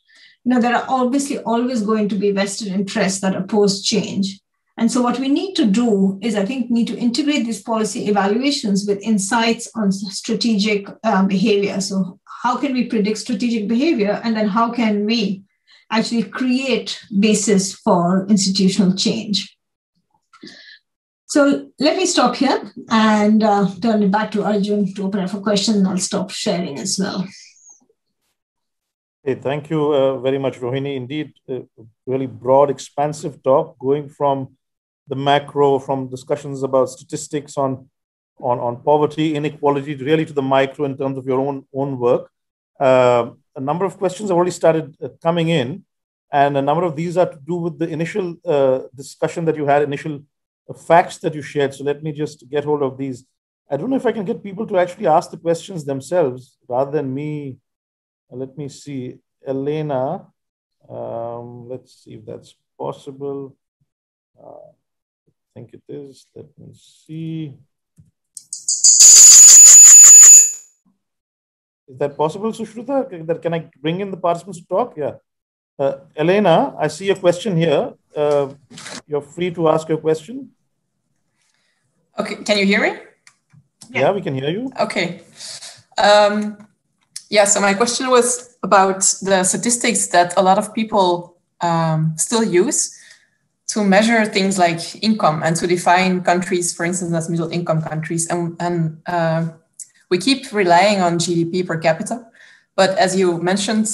Speaker 3: There are obviously always going to be vested interests that oppose change. And so what we need to do is, I think, need to integrate these policy evaluations with insights on strategic behavior. So how can we predict strategic behavior? And then how can we actually create basis for institutional change? So let me stop here and turn it back to Arjun to open up for questions, and I'll stop sharing as well.
Speaker 2: Hey, thank you very much, Rohini. Indeed, really broad, expansive talk, going from the macro, from discussions about statistics on poverty, inequality, really to the micro in terms of your own work. A number of questions have already started coming in, and a number of these are to do with the initial discussion that you had, initial facts that you shared. So let me just get hold of these. I don't know if I can get people to actually ask the questions themselves rather than me. Let me see, Elena. Let's see if that's possible. I think it is. Let me see. Is that possible, Sushruta? Can I bring in the participants to talk? Yeah. Elena, I see a question here. You're free to ask your question.
Speaker 4: Okay, can you hear me?
Speaker 2: Yeah, we can hear you.
Speaker 4: Okay. Yeah, so my question was about the statistics that a lot of people still use to measure things like income and to define countries, for instance, as middle income countries. And we keep relying on GDP per capita. But as you mentioned,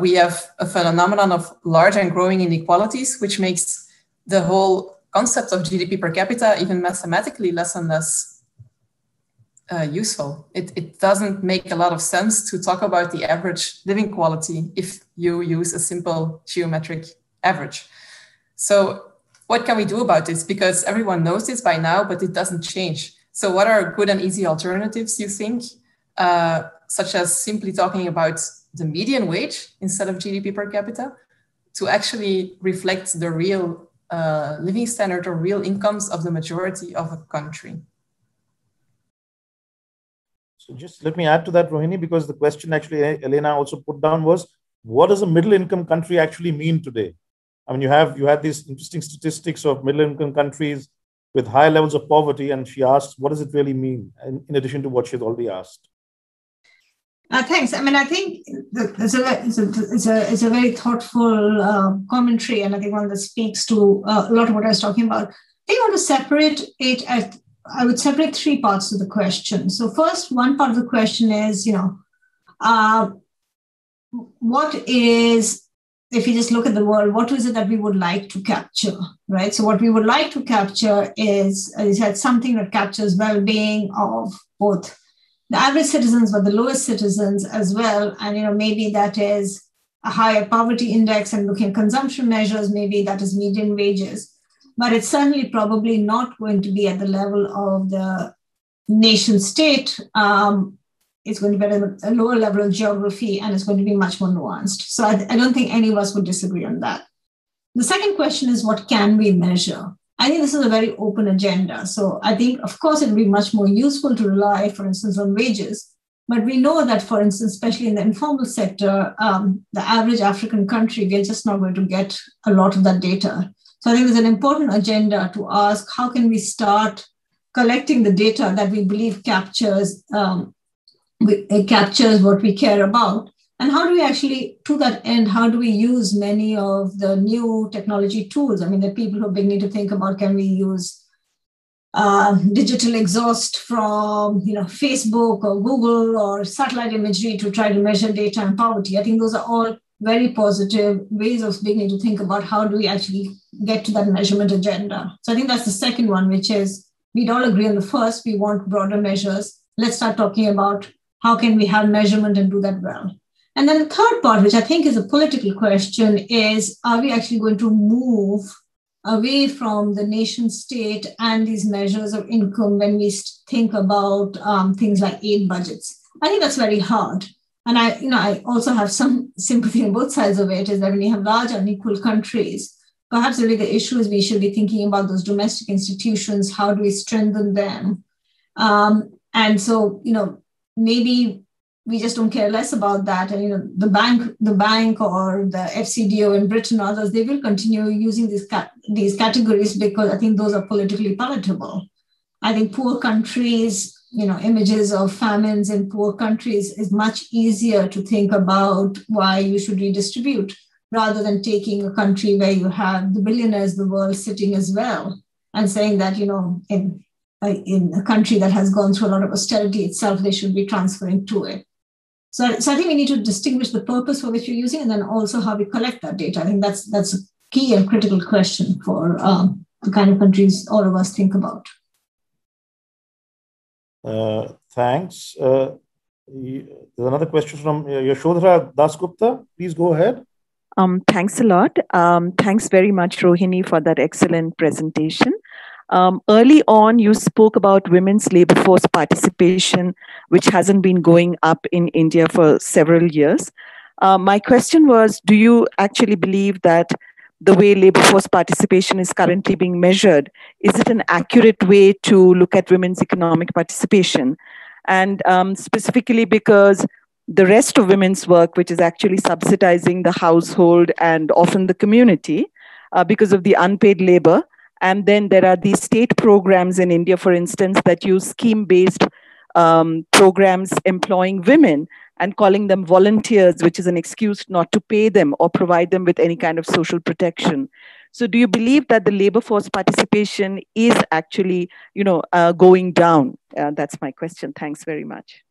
Speaker 4: we have a phenomenon of large and growing inequalities, which makes the whole concept of GDP per capita even mathematically less and less useful. It doesn't make a lot of sense to talk about the average living quality if you use a simple geometric average. So what can we do about this? Because everyone knows this by now, but it doesn't change. So what are good and easy alternatives, you think, such as simply talking about the median wage instead of GDP per capita to actually reflect the real living standard or real incomes of the majority of a country.
Speaker 2: So just let me add to that, Rohini, because the question actually Elena also put down was, what does a middle income country actually mean today? I mean, you had these interesting statistics of middle income countries with high levels of poverty, and she asked, what does it really mean, in addition to what she's already asked?
Speaker 3: Thanks. I mean, I think it's a very thoughtful commentary, and I think one that speaks to a lot of what I was talking about. I think I want to separate it I would separate three parts to the question. So first, one part of the question is, what is, if you just look at the world, what is it that we would like to capture, right? So what we would like to capture is, as you said, something that captures well-being of both the average citizens, but the lowest citizens as well. And, maybe that is a higher poverty index, and looking at consumption measures, maybe that is median wages. But it's certainly probably not going to be at the level of the nation state. It's going to be at a lower level of geography, and it's going to be much more nuanced. So I don't think any of us would disagree on that. The second question is, what can we measure? I think this is a very open agenda. So I think, of course, it would be much more useful to rely, for instance, on wages. But we know that, for instance, especially in the informal sector, the average African country, we're just not going to get a lot of that data. So I think there's an important agenda to ask, how can we start collecting the data that we believe captures what we care about? And how do we actually, to that end, how do we use many of the new technology tools? I mean, there are people who are beginning to think about, can we use digital exhaust from Facebook or Google or satellite imagery to try to measure data and poverty? I think those are all very positive ways of beginning to think about how do we actually get to that measurement agenda. So I think that's the second one, which is, we'd all agree on the first, we want broader measures. Let's start talking about how can we have measurement and do that well. And then the third part, which I think is a political question, is, are we actually going to move away from the nation state and these measures of income when we think about things like aid budgets? I think that's very hard. And I also have some sympathy on both sides of it, is that when you have large unequal countries, perhaps really the issue is we should be thinking about those domestic institutions, how do we strengthen them? And so, maybe we just don't care less about that. And, the bank or the FCDO in Britain or others, they will continue using these categories because I think those are politically palatable. I think poor countries, images of famines in poor countries is much easier to think about why you should redistribute, rather than taking a country where you have the billionaires of the world sitting as well and saying that, in a country that has gone through a lot of austerity itself, they should be transferring to it. So I think we need to distinguish the purpose for which you're using, and then also how we collect that data. I think that's a key and critical question for the kind of countries all of us think about.
Speaker 2: Thanks. There's another question from Yashodhara Dasgupta. Please go ahead.
Speaker 5: Thanks a lot. Thanks very much, Rohini, for that excellent presentation. Early on, you spoke about women's labor force participation, which hasn't been going up in India for several years. My question was, do you actually believe that the way labor force participation is currently being measured, is it an accurate way to look at women's economic participation? And specifically because the rest of women's work, which is actually subsidizing the household and often the community because of the unpaid labor. And then there are these state programs in India, for instance, that use scheme-based programs employing women and calling them volunteers, which is an excuse not to pay them or provide them with any kind of social protection. So do you believe that the labor force participation is actually, going down? That's my question. Thanks very much.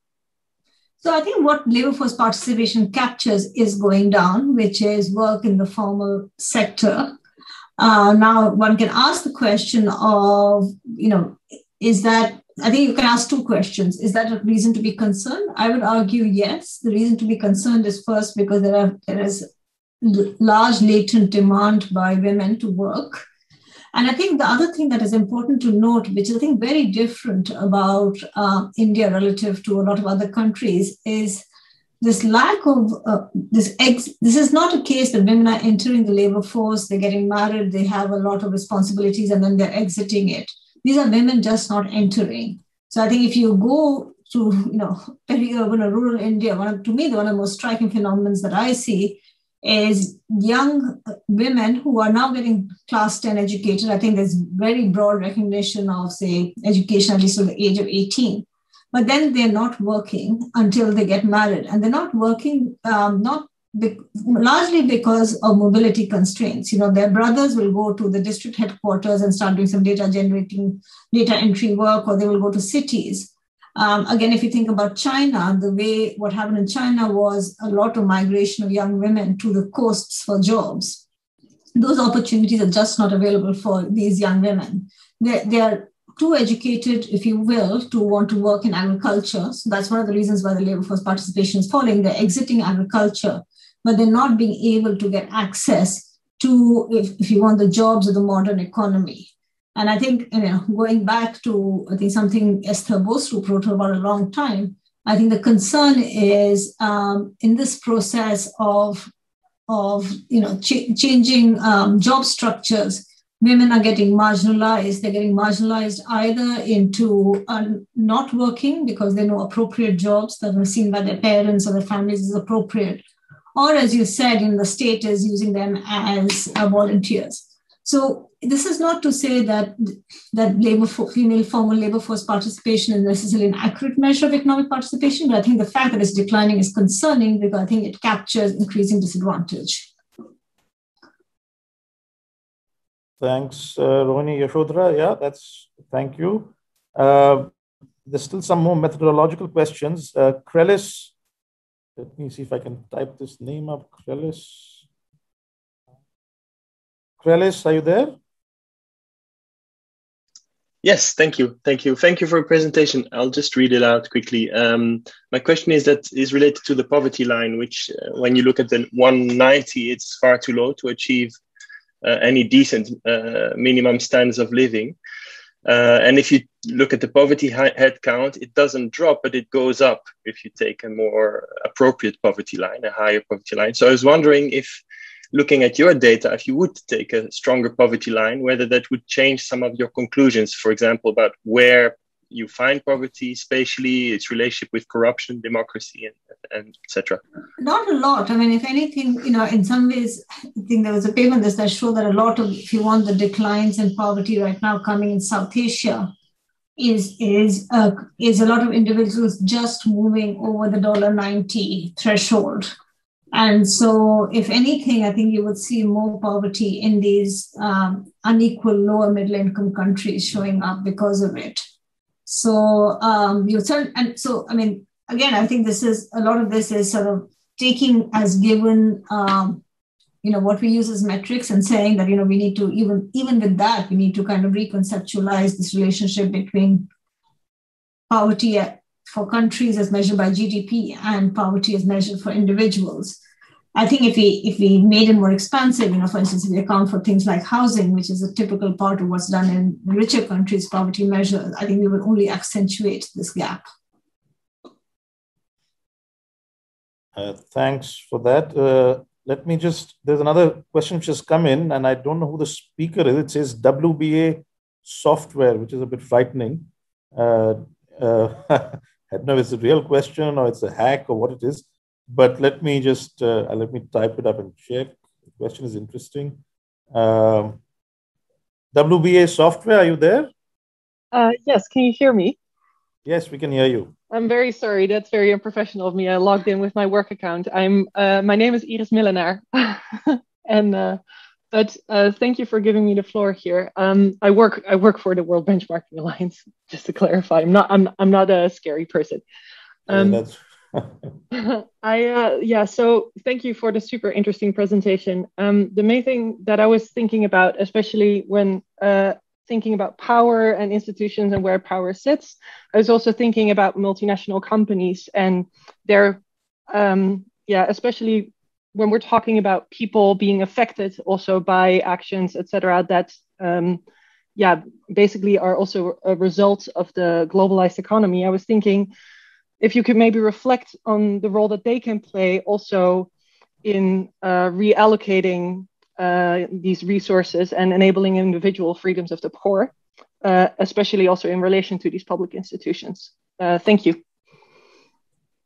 Speaker 3: So I think what labor force participation captures is going down, which is work in the formal sector. Now, one can ask the question of, is that, I think you can ask two questions. Is that a reason to be concerned? I would argue yes. The reason to be concerned is first because there is large latent demand by women to work. And I think the other thing that is important to note, which is I think very different about India relative to a lot of other countries, is this lack of this is not a case that women are entering the labor force, they're getting married, they have a lot of responsibilities, and then they're exiting it. These are women just not entering. So I think if you go to peri-urban or rural India, to me, one of the most striking phenomena that I see is young women who are now getting class 10 educated. I think there's very broad recognition of, say, education at least to the age of 18. But then they're not working until they get married. And they're not working largely because of mobility constraints. Their brothers will go to the district headquarters and start doing some data entry work, or they will go to cities. Again, if you think about China, what happened in China was a lot of migration of young women to the coasts for jobs. Those opportunities are just not available for these young women. They are too educated, if you will, to want to work in agriculture. So that's one of the reasons why the labor force participation is falling. They're exiting agriculture, but they're not being able to get access to, if you want, the jobs of the modern economy. And I think, going back to, I think, something Esther Bostrup wrote about a long time, I think the concern is in this process of changing job structures, women are getting marginalized. They're getting marginalized either into not working because there are no appropriate jobs that are seen by their parents or their families as appropriate, or, as you said, the state is using them as volunteers. So this is not to say that female formal labor force participation is necessarily an accurate measure of economic participation, but I think the fact that it's declining is concerning because I think it captures increasing disadvantage.
Speaker 2: Thanks, Rohini. Yashodhara. Yeah, thank you. There's still some more methodological questions. Krellis, let me see if I can type this name up. Krellis, are you there?
Speaker 6: Yes, thank you. Thank you. Thank you for your presentation. I'll just read it out quickly. My question is related to the poverty line, which when you look at the 190, it's far too low to achieve any decent minimum standards of living. And if you look at the poverty head count, it doesn't drop, but it goes up if you take a more appropriate poverty line, a higher poverty line. So I was wondering if, looking at your data, if you would take a stronger poverty line, whether that would change some of your conclusions, for example, about where you find poverty spatially, its relationship with corruption, democracy, and etc.
Speaker 3: Not a lot. I mean, if anything, in some ways, I think there was a paper on this that showed that a lot of, if you want, the declines in poverty right now coming in South Asia is a lot of individuals just moving over the $90 threshold. And so, if anything, I think you would see more poverty in these unequal lower middle income countries showing up because of it. So, again, I think a lot of this is sort of taking as given, what we use as metrics and saying that, we need to, even with that, we need to kind of reconceptualize this relationship between poverty for countries as measured by GDP and poverty as measured for individuals. I think if we made it more expansive, for instance, if we account for things like housing, which is a typical part of what's done in richer countries' poverty measures, I think we will only accentuate this gap.
Speaker 2: Thanks for that. There's another question which has come in, and I don't know who the speaker is. It says WBA software, which is a bit frightening. I don't know if it's a real question or it's a hack or what it is, but let me type it up and check. The question is interesting. WBA software, are you there?
Speaker 7: Yes, can you hear me?
Speaker 2: Yes, we can hear you.
Speaker 7: I'm very sorry, that's very unprofessional of me. I logged in with my work account. My name is Iris Millenaar, but thank you for giving me the floor here. I work for the World Benchmarking Alliance, just to clarify. I'm not a scary person. So thank you for the super interesting presentation. The main thing that I was thinking about, especially when thinking about power and institutions and where power sits, I was also thinking about multinational companies and their, especially when we're talking about people being affected also by actions, etc., that basically are also a result of the globalized economy. I was thinking if you could maybe reflect on the role that they can play also in reallocating these resources and enabling individual freedoms of the poor, especially also in relation to these public institutions. Thank you.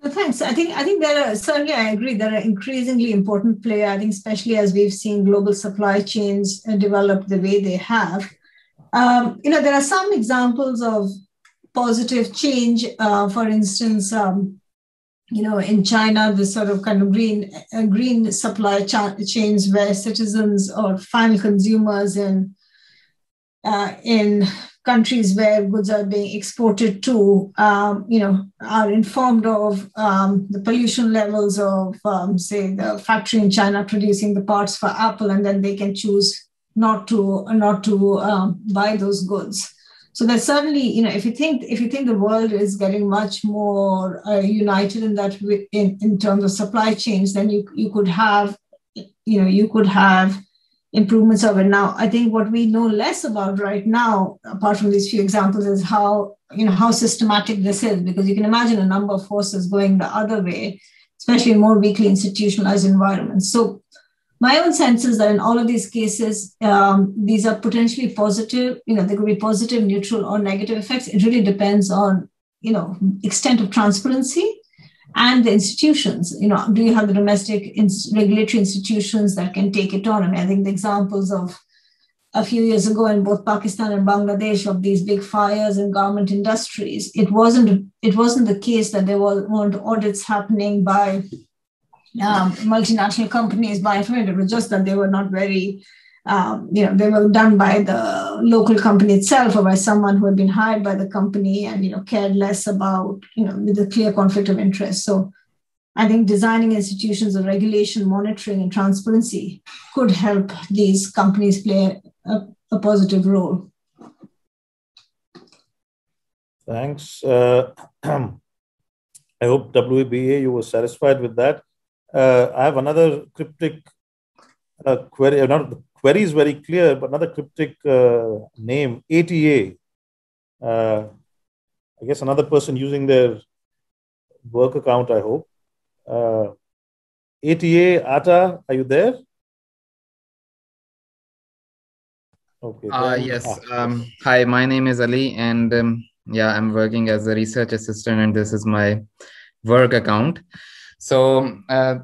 Speaker 3: Well, thanks. I think there are, certainly I agree, there are increasingly important players, I think, especially as we've seen global supply chains develop the way they have. There are some examples of positive change. For instance, in China, the sort of kind of green supply chains where citizens or final consumers in countries where goods are being exported to, are informed of the pollution levels of, say, the factory in China producing the parts for Apple, and then they can choose not to buy those goods. So there's certainly, if you think the world is getting much more united in that in terms of supply chains, then you could have improvements of it. Now, I think what we know less about right now, apart from these few examples, is how systematic this is, because you can imagine a number of forces going the other way, especially in more weakly institutionalized environments. So my own sense is that in all of these cases, these are potentially positive. There could be positive, neutral, or negative effects. It really depends on, extent of transparency and the institutions. Do you have the domestic regulatory institutions that can take it on? I think the examples of a few years ago in both Pakistan and Bangladesh of these big fires in garment industries, it wasn't the case that there weren't audits happening by multinational companies by information. It was just that they were not very, they were done by the local company itself or by someone who had been hired by the company and, cared less about, with a clear conflict of interest. So I think designing institutions of regulation, monitoring, and transparency could help these companies play a positive role.
Speaker 2: Thanks. I hope WBA, you were satisfied with that. I have another cryptic query. Not the query is very clear, but another cryptic name, ATA. I guess another person using their work account, I hope. ATA, Atta, are you there? Okay.
Speaker 8: Yes. Hi, my name is Ali, and I'm working as a research assistant, and this is my work account. So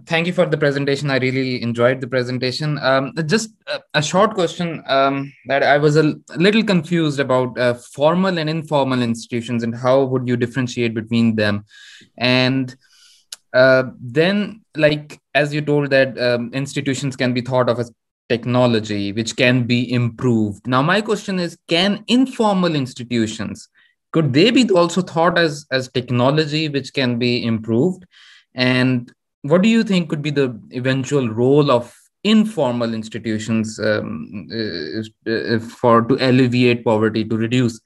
Speaker 8: thank you for the presentation. I really enjoyed the presentation. Just a short question that I was a little confused about formal and informal institutions and how would you differentiate between them? And then, like, as you told that institutions can be thought of as technology, which can be improved. Now, my question is, can informal institutions, could they be also thought as technology, which can be improved? And what do you think could be the eventual role of informal institutions to alleviate poverty, to reduce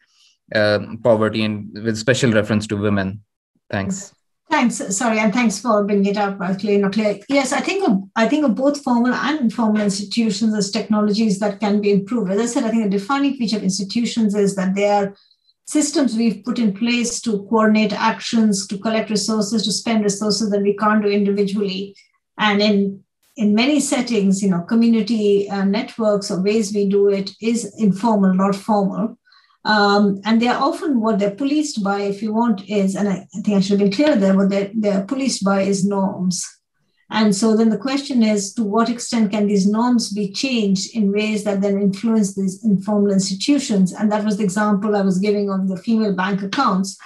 Speaker 8: poverty, and with special reference to women? Thanks.
Speaker 3: Thanks. Sorry, and thanks for bringing it up. Clear. Yes, I think of both formal and informal institutions as technologies that can be improved. As I said, I think the defining feature of institutions is that they are systems we've put in place to coordinate actions, to collect resources, to spend resources that we can't do individually. And in many settings, community networks or ways we do it is informal, not formal. And they're often what they're policed by, if you want, is, and I think I should have been clear there, what they're policed by is norms. And so then the question is, to what extent can these norms be changed in ways that then influence these informal institutions? And that was the example I was giving of the female bank accounts,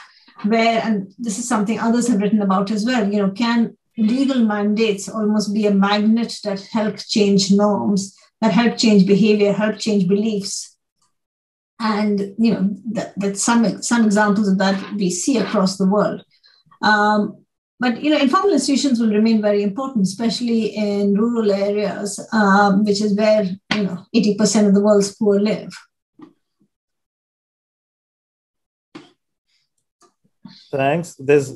Speaker 3: where, and this is something others have written about as well, can legal mandates almost be a magnet that help change norms, that help change behavior, help change beliefs? And, that some examples of that we see across the world. But informal institutions will remain very important, especially in rural areas, which is where 80% of the world's poor live.
Speaker 2: Thanks. There's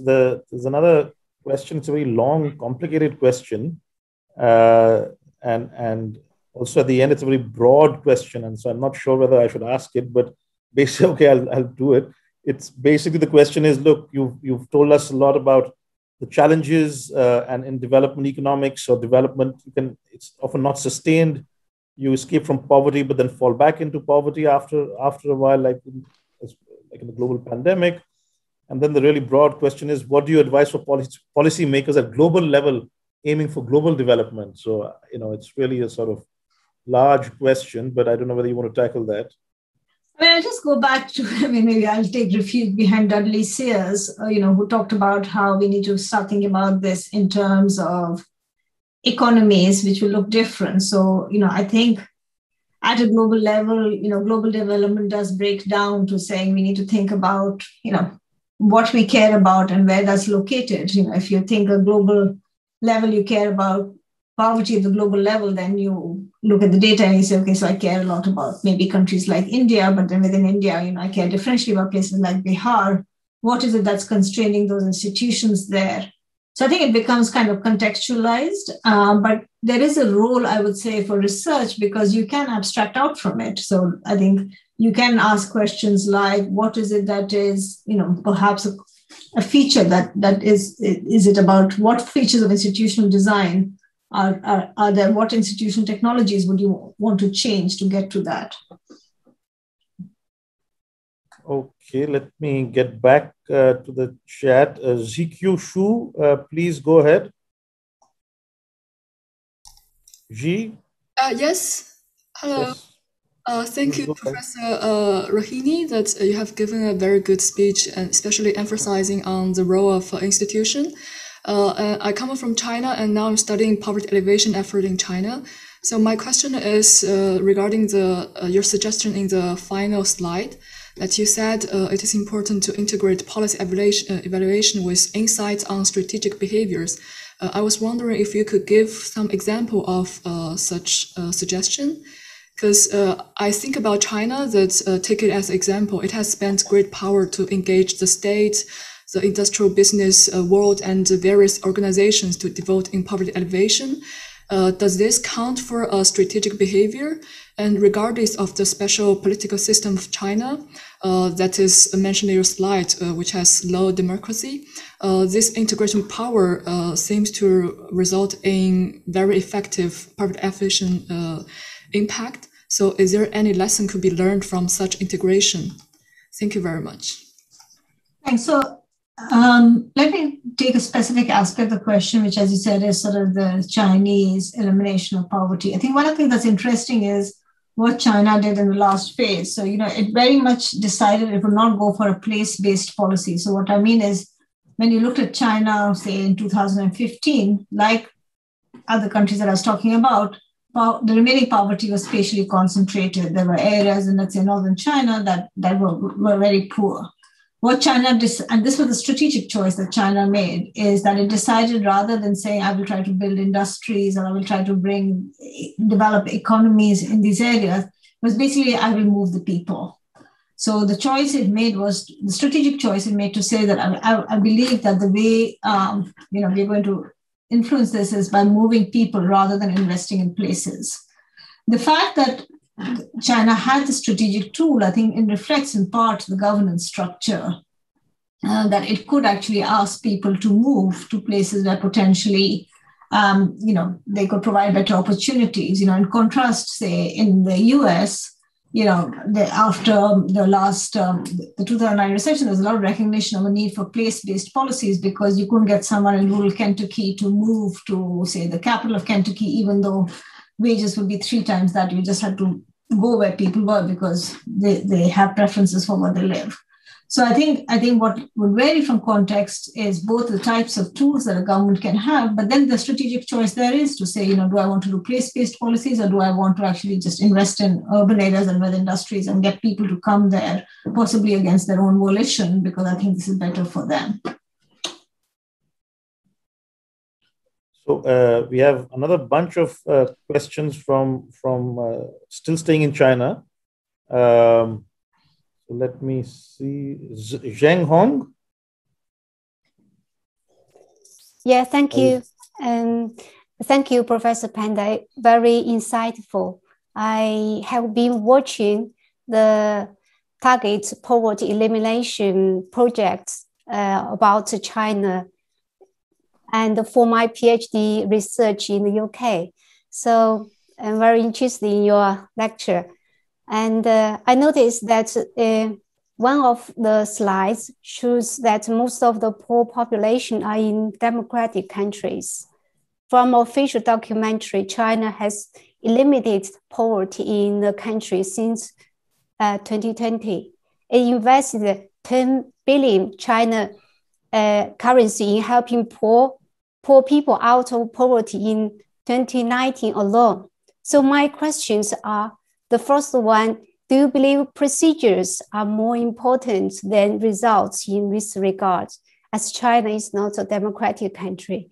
Speaker 2: another question. It's a very long, complicated question, and also at the end, it's a very broad question, and so I'm not sure whether I should ask it. But basically, okay, I'll do it. it's basically the question is, look, you've told us a lot about the challenges and in development economics or development, it's often not sustained. You escape from poverty, but then fall back into poverty after a while, like in the global pandemic. And then the really broad question is, what do you advise for policy makers at global level aiming for global development? So, it's really a sort of large question, but I don't know whether you want to tackle that.
Speaker 3: I'll just go back to, maybe I'll take refuge behind Dudley Seers, who talked about how we need to start thinking about this in terms of economies, which will look different. So, I think at a global level, global development does break down to saying we need to think about, what we care about and where that's located. If you think a global level, you care about poverty at the global level, then you look at the data and you say, okay, so I care a lot about maybe countries like India, but then within India, I care differentially about places like Bihar. What is it that's constraining those institutions there? So I think it becomes kind of contextualized, but there is a role, I would say, for research because you can abstract out from it. So I think you can ask questions like, what is it that is, perhaps a feature that is it about what features of institutional design are there? What institutional technologies would you want to change to get to that?
Speaker 2: Okay, let me get back to the chat. ZQ Shu, please go ahead. G?
Speaker 9: Yes. Hello. Yes. Thank you, Professor Rohini, that you have given a very good speech, and especially emphasizing on the role of institution. I come from China, and now I'm studying poverty alleviation effort in China. So my question is regarding your suggestion in the final slide that you said it is important to integrate policy evaluation with insights on strategic behaviors. I was wondering if you could give some example of such suggestion. Because I think about China, that take it as example, it has spent great power to engage the state, the industrial business world, and the various organizations to devote in poverty alleviation. Does this count for a strategic behavior? And regardless of the special political system of China that is mentioned in your slide, which has low democracy, this integration power seems to result in very effective poverty alleviation impact. So is there any lesson could be learned from such integration? Thank you very much.
Speaker 3: Thanks. So let me take a specific aspect of the question, which, as you said, is sort of the Chinese elimination of poverty. I think one of the things that's interesting is what China did in the last phase. So, it very much decided it would not go for a place-based policy. So what I mean is, when you looked at China, say in 2015, like other countries that I was talking about, the remaining poverty was spatially concentrated. There were areas in, let's say, northern China that were very poor. What China did, and this was a strategic choice that China made, is that it decided rather than saying, I will try to build industries or I will try to develop economies in these areas, was basically, I will move the people. So the choice it made was, the strategic choice it made to say that I believe that the way, we're going to influence this is by moving people rather than investing in places. The fact that China had the strategic tool, I think it reflects in part the governance structure, that it could actually ask people to move to places where potentially, they could provide better opportunities. In contrast, say, in the US, after the 2009 recession, there was a lot of recognition of a need for place-based policies because you couldn't get someone in rural Kentucky to move to, say, the capital of Kentucky, even though wages would be 3 times that. You just had to go where people were because they have preferences for where they live. So I think what would vary from context is both the types of tools that a government can have, but then the strategic choice there is to say, do I want to do place-based policies or do I want to actually just invest in urban areas and with industries and get people to come there, possibly against their own volition, because I think this is better for them.
Speaker 2: So we have another bunch of questions from still staying in China. So let me see. Zheng Hong.
Speaker 10: Yeah, thank you. And thank you, Professor Pande. Very insightful. I have been watching the target poverty elimination projects about China, and for my PhD research in the UK. So I'm very interested in your lecture. And I noticed that one of the slides shows that most of the poor population are in democratic countries. From official documentary, China has eliminated poverty in the country since 2020. It invested 10 billion China currency in helping poor people out of poverty in 2019 alone. So my questions are, the first one, do you believe procedures are more important than results in this regard, as China is not a democratic country?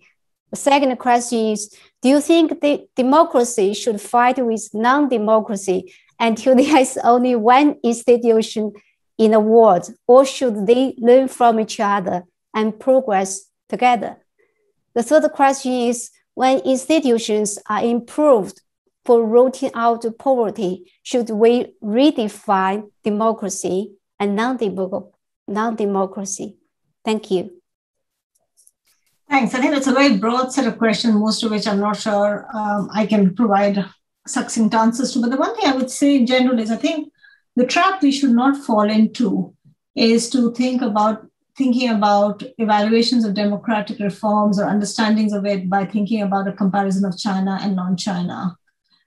Speaker 10: The second question is, do you think the democracy should fight with non-democracy until there is only one institution in the world, or should they learn from each other and progress together? The third question is, when institutions are improved for rooting out poverty, should we redefine democracy and non-democracy? Thank you.
Speaker 3: Thanks. I think that's a very broad set of questions, most of which I'm not sure I can provide succinct answers to. But the one thing I would say in general is I think the trap we should not fall into is to thinking about evaluations of democratic reforms or understandings of it by thinking about a comparison of China and non-China.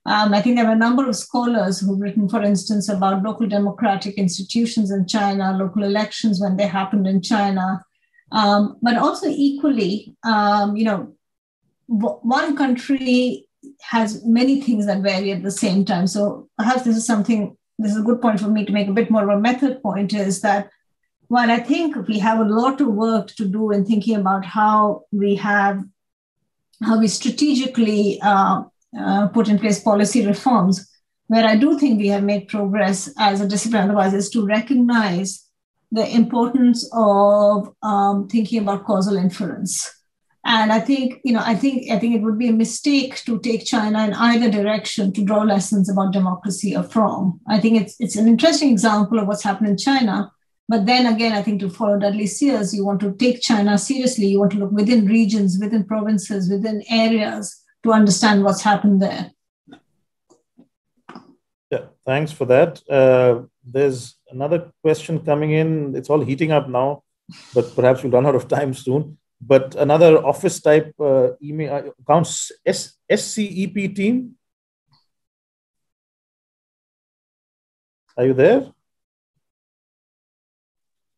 Speaker 3: I think there are a number of scholars who've written, for instance, about local democratic institutions in China, local elections when they happened in China. But also equally, one country has many things that vary at the same time. So perhaps this is a good point for me to make a bit more of a method point, is that while I think we have a lot of work to do in thinking about how we strategically put in place policy reforms, where I do think we have made progress as a discipline otherwise, is to recognize the importance of thinking about causal inference. And I think it would be a mistake to take China in either direction to draw lessons about democracy or from. I think it's an interesting example of what's happened in China. But then again, I think to follow Dudley Seers, you want to take China seriously. You want to look within regions, within provinces, within areas to understand what's happened there.
Speaker 2: Yeah, thanks for that. There's another question coming in. It's all heating up now, but perhaps we'll run out of time soon. But another office type email accounts, SCEP team. Are you there?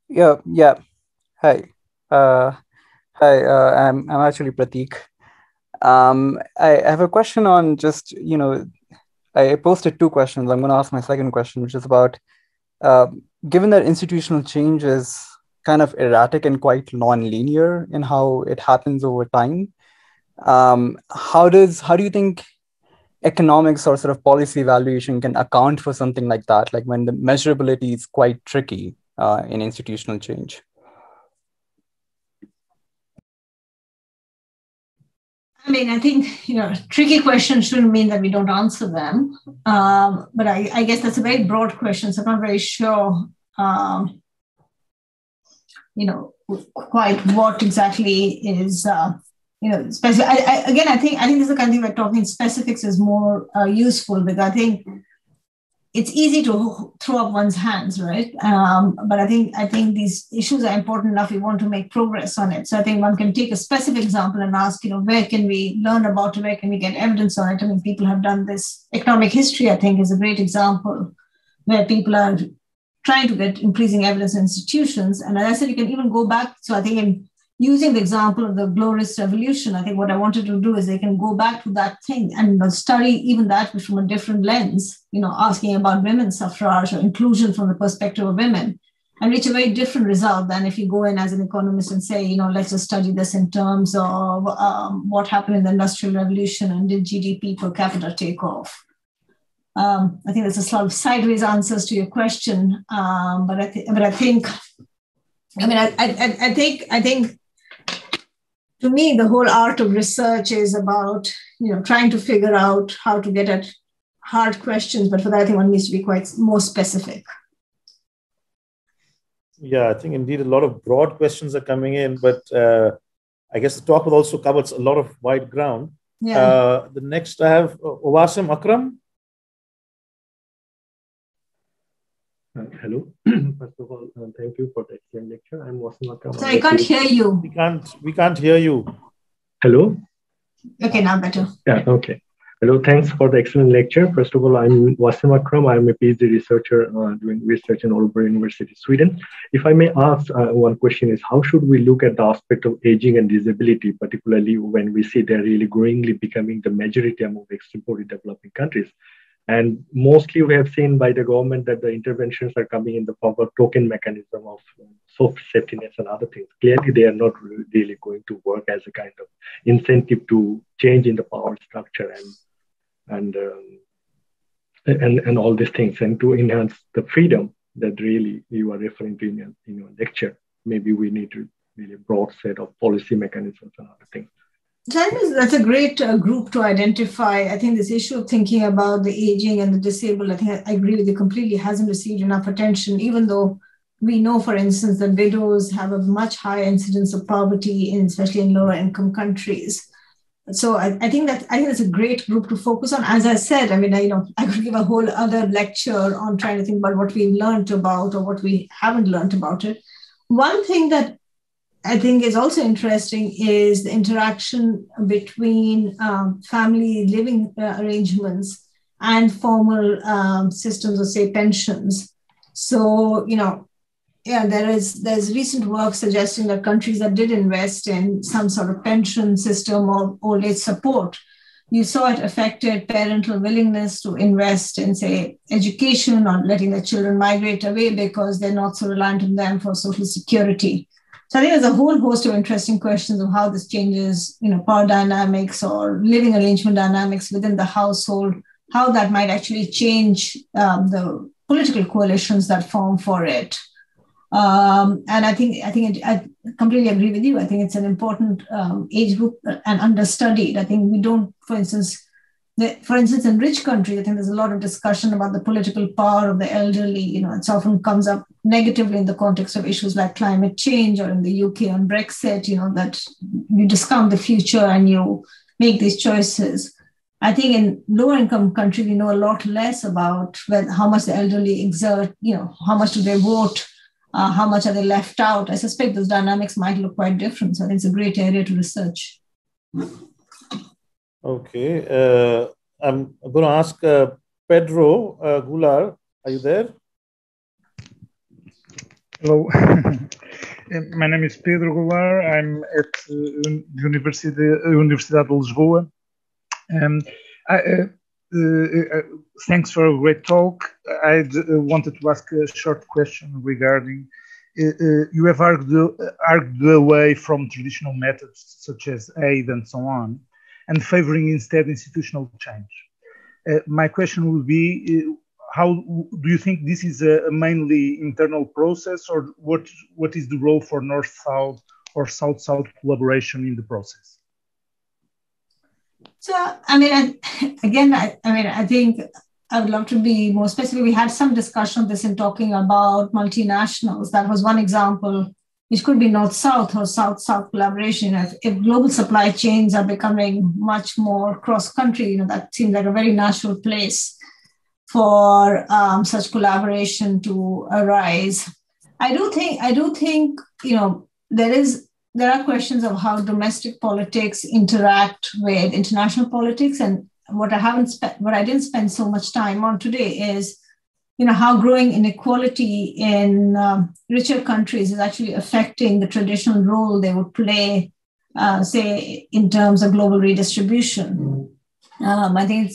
Speaker 11: Yeah. Hi. I'm actually Prateek. I have a question on just, I posted two questions. I'm going to ask my second question, which is about, given that institutional change is kind of erratic and quite non-linear in how it happens over time, how do you think economics or sort of policy evaluation can account for something like that, like when the measurability is quite tricky in institutional change?
Speaker 3: I mean, I think, tricky questions shouldn't mean that we don't answer them. But I guess that's a very broad question. So I'm not very sure, quite what exactly is, specific. I think this is the kind of thing we're talking in specifics is more useful, because I think it's easy to throw up one's hands, right? But I think these issues are important enough. We want to make progress on it. So I think one can take a specific example and ask, where can we learn about it? Where can we get evidence on it? I mean, people have done this. Economic history, I think, is a great example where people are trying to get increasing evidence in institutions. And as I said, you can even go back. So I think in using the example of the glorious revolution, I think what I wanted to do is they can go back to that thing and study even that from a different lens, asking about women's suffrage or inclusion from the perspective of women, and reach a very different result than if you go in as an economist and say, let's just study this in terms of what happened in the Industrial Revolution and did GDP per capita take off. I think there's a sort of sideways answers to your question, but I think to me, the whole art of research is about, trying to figure out how to get at hard questions. But for that, I think one needs to be quite more specific.
Speaker 2: yeah, I think indeed a lot of broad questions are coming in, but I guess the talk will also covers a lot of wide ground. Yeah. The next I have Owasim Akram.
Speaker 12: Hello. First of all, thank you for the excellent lecture. I'm Wasim Akram.
Speaker 3: Sorry, I can't hear you.
Speaker 2: We can't hear you.
Speaker 12: Hello.
Speaker 3: Okay, now better.
Speaker 12: Yeah. Okay. Hello. Thanks for the excellent lecture. First of all, I'm Wasim Akram. I'm a PhD researcher doing research in Aalborg University, Sweden. If I may ask, one question is, how should we look at the aspect of aging and disability, particularly when we see they're really growingly becoming the majority among the extremely developing countries? And mostly we have seen by the government that the interventions are coming in the form of token mechanism of safety nets and other things. Clearly, they are not really going to work as a kind of incentive to change in the power structure and all these things, and to enhance the freedom that really you are referring to in your lecture. Maybe we need to really broad set of policy mechanisms and other things.
Speaker 3: That's a great group to identify. I think this issue of thinking about the aging and the disabled, I think I agree with you completely, hasn't received enough attention, even though we know, for instance, that widows have a much higher incidence of poverty, especially in lower income countries. So I think that's a great group to focus on. As I said, I mean, I could give a whole other lecture on trying to think about what we've learned about or what we haven't learned about it. One thing that I think is also interesting is the interaction between family living arrangements and formal systems of, say, pensions. So, there's recent work suggesting that countries that did invest in some sort of pension system or old age support, you saw it affected parental willingness to invest in, say, education or letting their children migrate away because they're not so reliant on them for social security. So I think there's a whole host of interesting questions of how this changes, power dynamics or living arrangement dynamics within the household, how that might actually change the political coalitions that form for it. And I completely agree with you. I think it's an important age group and understudied. I think we don't, for instance, in rich countries, I think there's a lot of discussion about the political power of the elderly. It often comes up negatively in the context of issues like climate change, or in the UK on Brexit, that you discount the future and you make these choices. I think in lower income countries, we know a lot less about how much the elderly exert, how much do they vote, how much are they left out. I suspect those dynamics might look quite different. So I think it's a great area to research.
Speaker 2: Okay. I'm going to ask Pedro Goulart. Are you there?
Speaker 13: Hello. My name is Pedro Goulart. I'm at Universidade de Lisboa. Thanks for a great talk. I wanted to ask a short question regarding, you have argued away from traditional methods such as aid and so on, and favoring instead institutional change. My question would be, how do you think this is a mainly internal process, or what is the role for North-South or South-South collaboration in the process?
Speaker 3: So, I think I would love to be more specific. We had some discussion of this in talking about multinationals. That was one example, which could be North-South or South-South collaboration. If global supply chains are becoming much more cross-country, that seems like a very natural place for such collaboration to arise. I do think there are questions of how domestic politics interact with international politics, and what I didn't spend so much time on today is, how growing inequality in richer countries is actually affecting the traditional role they would play, say, in terms of global redistribution. I think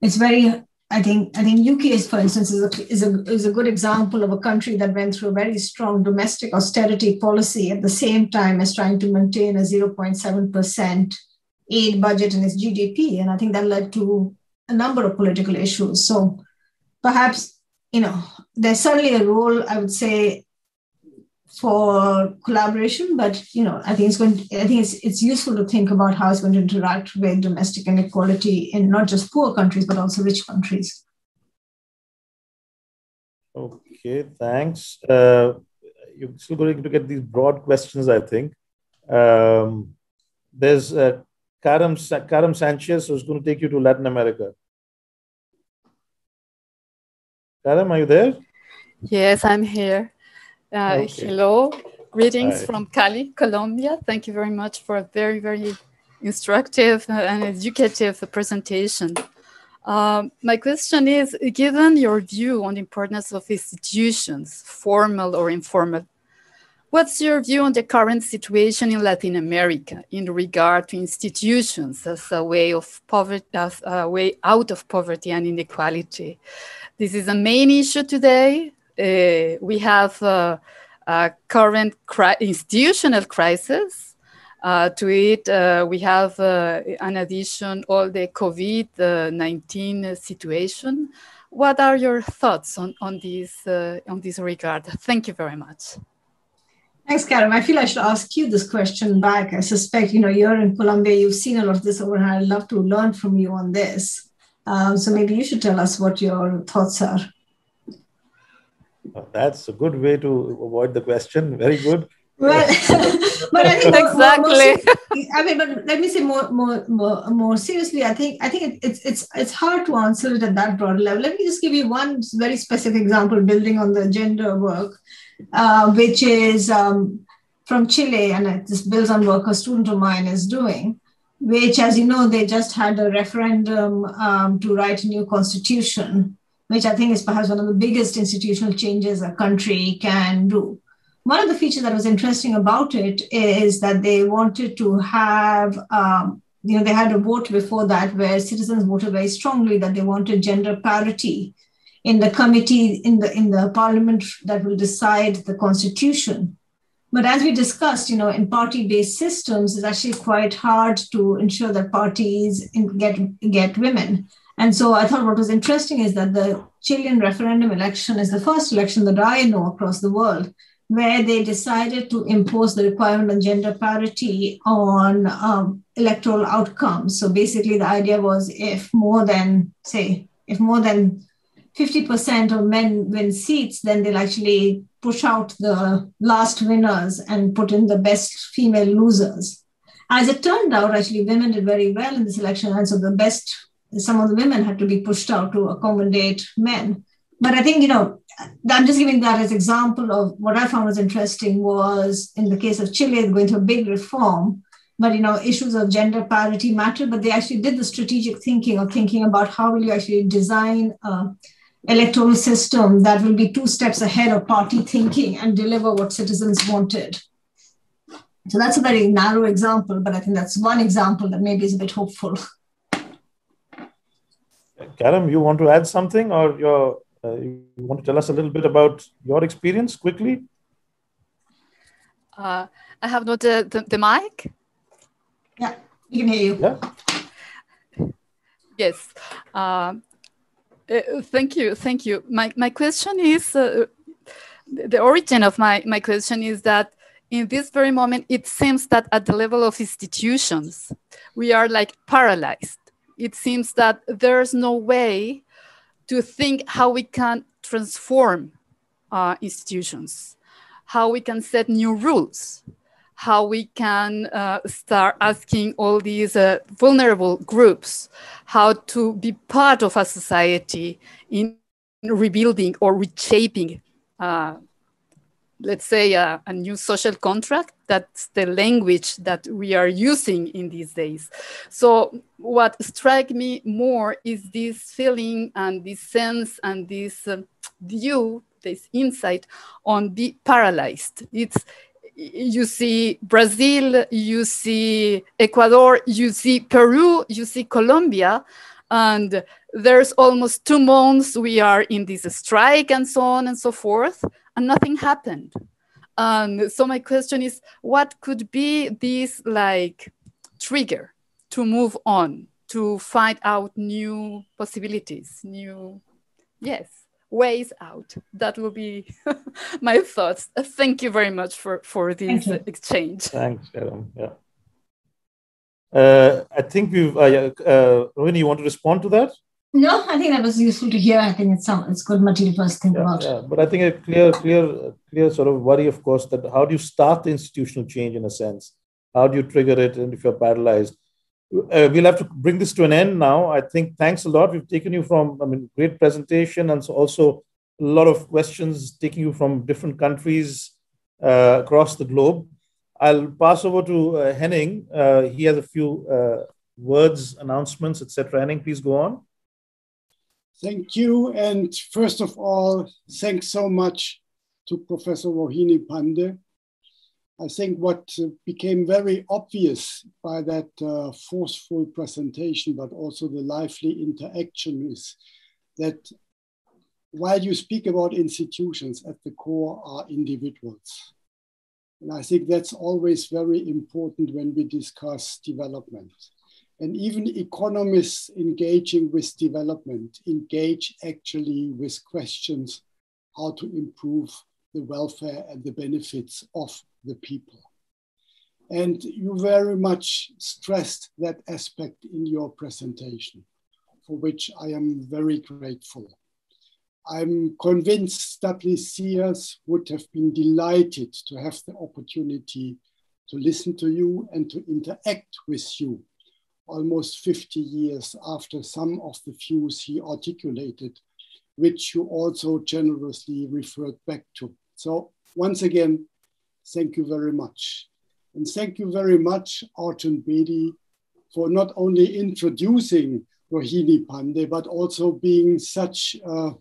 Speaker 3: it's very. I think UK, for instance, is a good example of a country that went through a very strong domestic austerity policy at the same time as trying to maintain a 0.7% aid budget in its GDP. And I think that led to a number of political issues. So perhaps, there's certainly a role, I would say, for collaboration, but I think it's useful to think about how it's going to interact with domestic inequality in not just poor countries but also rich countries.
Speaker 2: Okay, thanks. you're still going to get these broad questions, I think. There's Karam Sanchez, who's going to take you to Latin America. Karam, are you there?
Speaker 14: Yes, I'm here.
Speaker 2: Okay.
Speaker 14: Hello, greetings
Speaker 2: Hi.
Speaker 14: from Cali, Colombia. Thank you very much for a very, very instructive and educative presentation. My question is, given your view on the importance of institutions, formal or informal, what's your view on the current situation in Latin America in regard to institutions as a way of poverty, as a way out of poverty and inequality? This is a main issue today. We have a current institutional crisis. To it, we have, in addition, all the COVID-19 situation. What are your thoughts on this regard? Thank you very much.
Speaker 3: Thanks, Karam. I feel I should ask you this question back. I suspect, you're in Colombia, you've seen a lot of this over, and I'd love to learn from you on this. So maybe you should tell us what your thoughts are.
Speaker 2: That's a good way to avoid the question. Very good.
Speaker 3: Well, but I think
Speaker 14: exactly.
Speaker 3: But let me say more seriously. I think it's hard to answer it at that broad level. Let me just give you one very specific example, building on the gender work, which is from Chile, and this builds on work a student of mine is doing, which, as you know, they just had a referendum to write a new constitution, which I think is perhaps one of the biggest institutional changes a country can do. One of the features that was interesting about it is that they wanted to have, they had a vote before that where citizens voted very strongly that they wanted gender parity in the committee, in the parliament that will decide the constitution. But as we discussed, in party-based systems, it's actually quite hard to ensure that parties get women. And so I thought what was interesting is that the Chilean referendum election is the first election that I know across the world where they decided to impose the requirement on gender parity on electoral outcomes. So basically the idea was if more than 50% of men win seats, then they'll actually push out the last winners and put in the best female losers. As it turned out, actually, women did very well in this election. And so some of the women had to be pushed out to accommodate men. But I think, I'm just giving that as example of what I found was interesting was in the case of Chile, going through a big reform, but, issues of gender parity mattered, but they actually did the strategic thinking of thinking about how will you actually design electoral system that will be 2 steps ahead of party thinking and deliver what citizens wanted. So that's a very narrow example, but I think that's one example that maybe is a bit hopeful.
Speaker 2: Karam, you want to add something, or you want to tell us a little bit about your experience quickly?
Speaker 14: I have not the mic.
Speaker 3: Yeah, we can hear you.
Speaker 2: Yeah.
Speaker 14: Yes. Thank you. My question is, the origin of my question is that in this very moment, it seems that at the level of institutions, we are like paralyzed. It seems that there's no way to think how we can transform institutions, how we can set new rules, how we can start asking all these vulnerable groups how to be part of a society in rebuilding or reshaping, let's say, a new social contract. That's the language that we are using in these days. So what strikes me more is this feeling and this sense and this view, this insight on be paralyzed. You see Brazil, you see Ecuador, you see Peru, you see Colombia, and there's almost 2 months we are in this strike and so on and so forth, and nothing happened. And so my question is, what could be this trigger to move on, to find out new possibilities, ways out? That will be my thoughts. Thank you very much for this exchange.
Speaker 2: Thanks, Karam. Yeah. I think Rohini, you want to respond to that?
Speaker 3: No, I think that was useful to hear. I think it's good material for us to think about.
Speaker 2: Yeah, but I think a clear sort of worry, of course, that how do you start the institutional change in a sense? How do you trigger it? And if you're paralyzed, we'll have to bring this to an end now. I think thanks a lot. We've taken you from, great presentation, and so also a lot of questions taking you from different countries across the globe. I'll pass over to Henning. He has a few words, announcements, etc. Henning, please go on.
Speaker 1: Thank you. And first of all, thanks so much to Professor Rohini Pande. I think what became very obvious by that forceful presentation, but also the lively interaction, is that while you speak about institutions, at the core are individuals. And I think that's always very important when we discuss development. And even economists engaging with development engage actually with questions how to improve the welfare and the benefits of the people. And you very much stressed that aspect in your presentation, for which I am very grateful. I'm convinced Dudley Seers would have been delighted to have the opportunity to listen to you and to interact with you almost 50 years after some of the views he articulated, which you also generously referred back to. So once again, thank you very much. And thank you very much, Arjun Bedi, for not only introducing Rohini Pande, but also being such an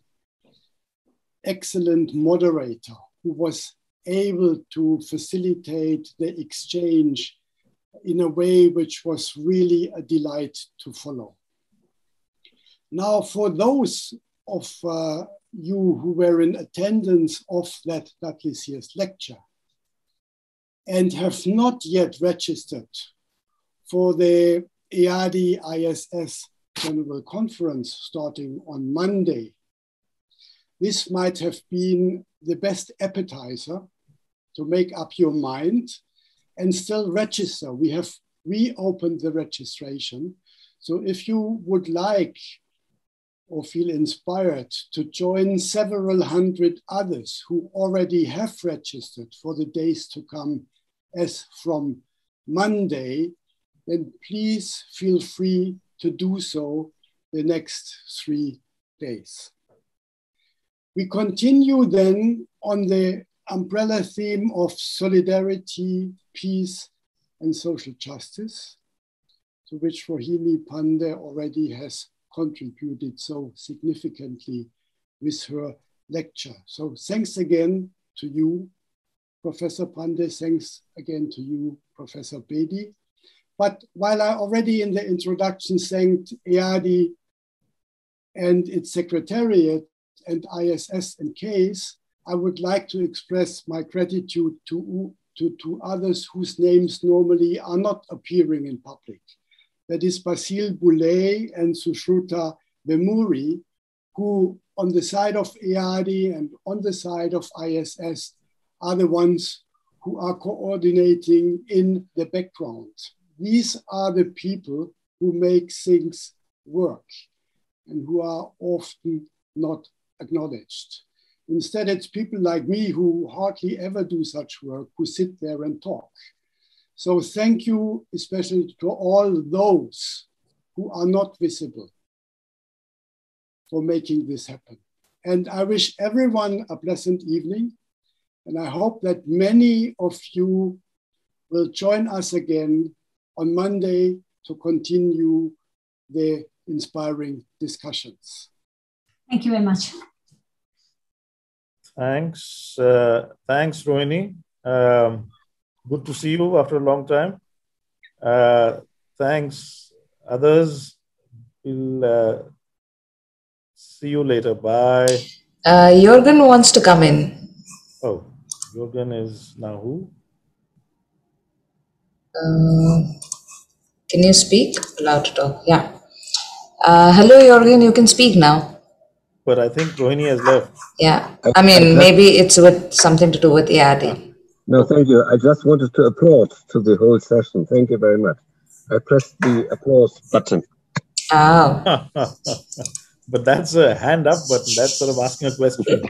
Speaker 1: excellent moderator who was able to facilitate the exchange in a way which was really a delight to follow. Now, for those of you who were in attendance of that Dudley Seers lecture and have not yet registered for the EADI ISS General Conference starting on Monday, this might have been the best appetizer to make up your mind and still register. We have reopened the registration. So if you would like or feel inspired to join several hundred others who already have registered for the days to come as from Monday, then please feel free to do so the next 3 days. We continue then on the umbrella theme of solidarity, peace, and social justice, to which Rohini Pande already has contributed so significantly with her lecture. So thanks again to you, Professor Pande. Thanks again to you, Professor Bedi. But while I already in the introduction thanked EADI and its secretariat and ISS and CASE, I would like to express my gratitude to others whose names normally are not appearing in public. That is Basile Boulay and Sushruta Vemuri, who on the side of EADI and on the side of ISS are the ones who are coordinating in the background. These are the people who make things work and who are often not acknowledged. Instead, it's people like me who hardly ever do such work, who sit there and talk. So thank you, especially to all those who are not visible, for making this happen. And I wish everyone a pleasant evening. And I hope that many of you will join us again on Monday to continue the inspiring discussions.
Speaker 3: Thank you very much.
Speaker 2: Thanks. Thanks, Rohini. Good to see you after a long time. Thanks, others. We'll see you later. Bye.
Speaker 15: Jürgen wants to come in.
Speaker 2: Oh, Jürgen is now who?
Speaker 15: Can you speak? Allowed to talk. Yeah. Hello, Jürgen. You can speak now.
Speaker 2: But I think Rohini has left.
Speaker 15: Yeah. I mean, maybe it's with something to do with EADI.
Speaker 16: No, thank you. I just wanted to applaud to the whole session. Thank you very much. I pressed the applause button.
Speaker 15: Oh.
Speaker 2: but that's a hand up button. That's sort of asking a question.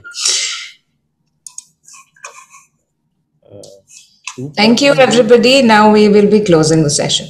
Speaker 15: Thank you, everybody. Now we will be closing the session.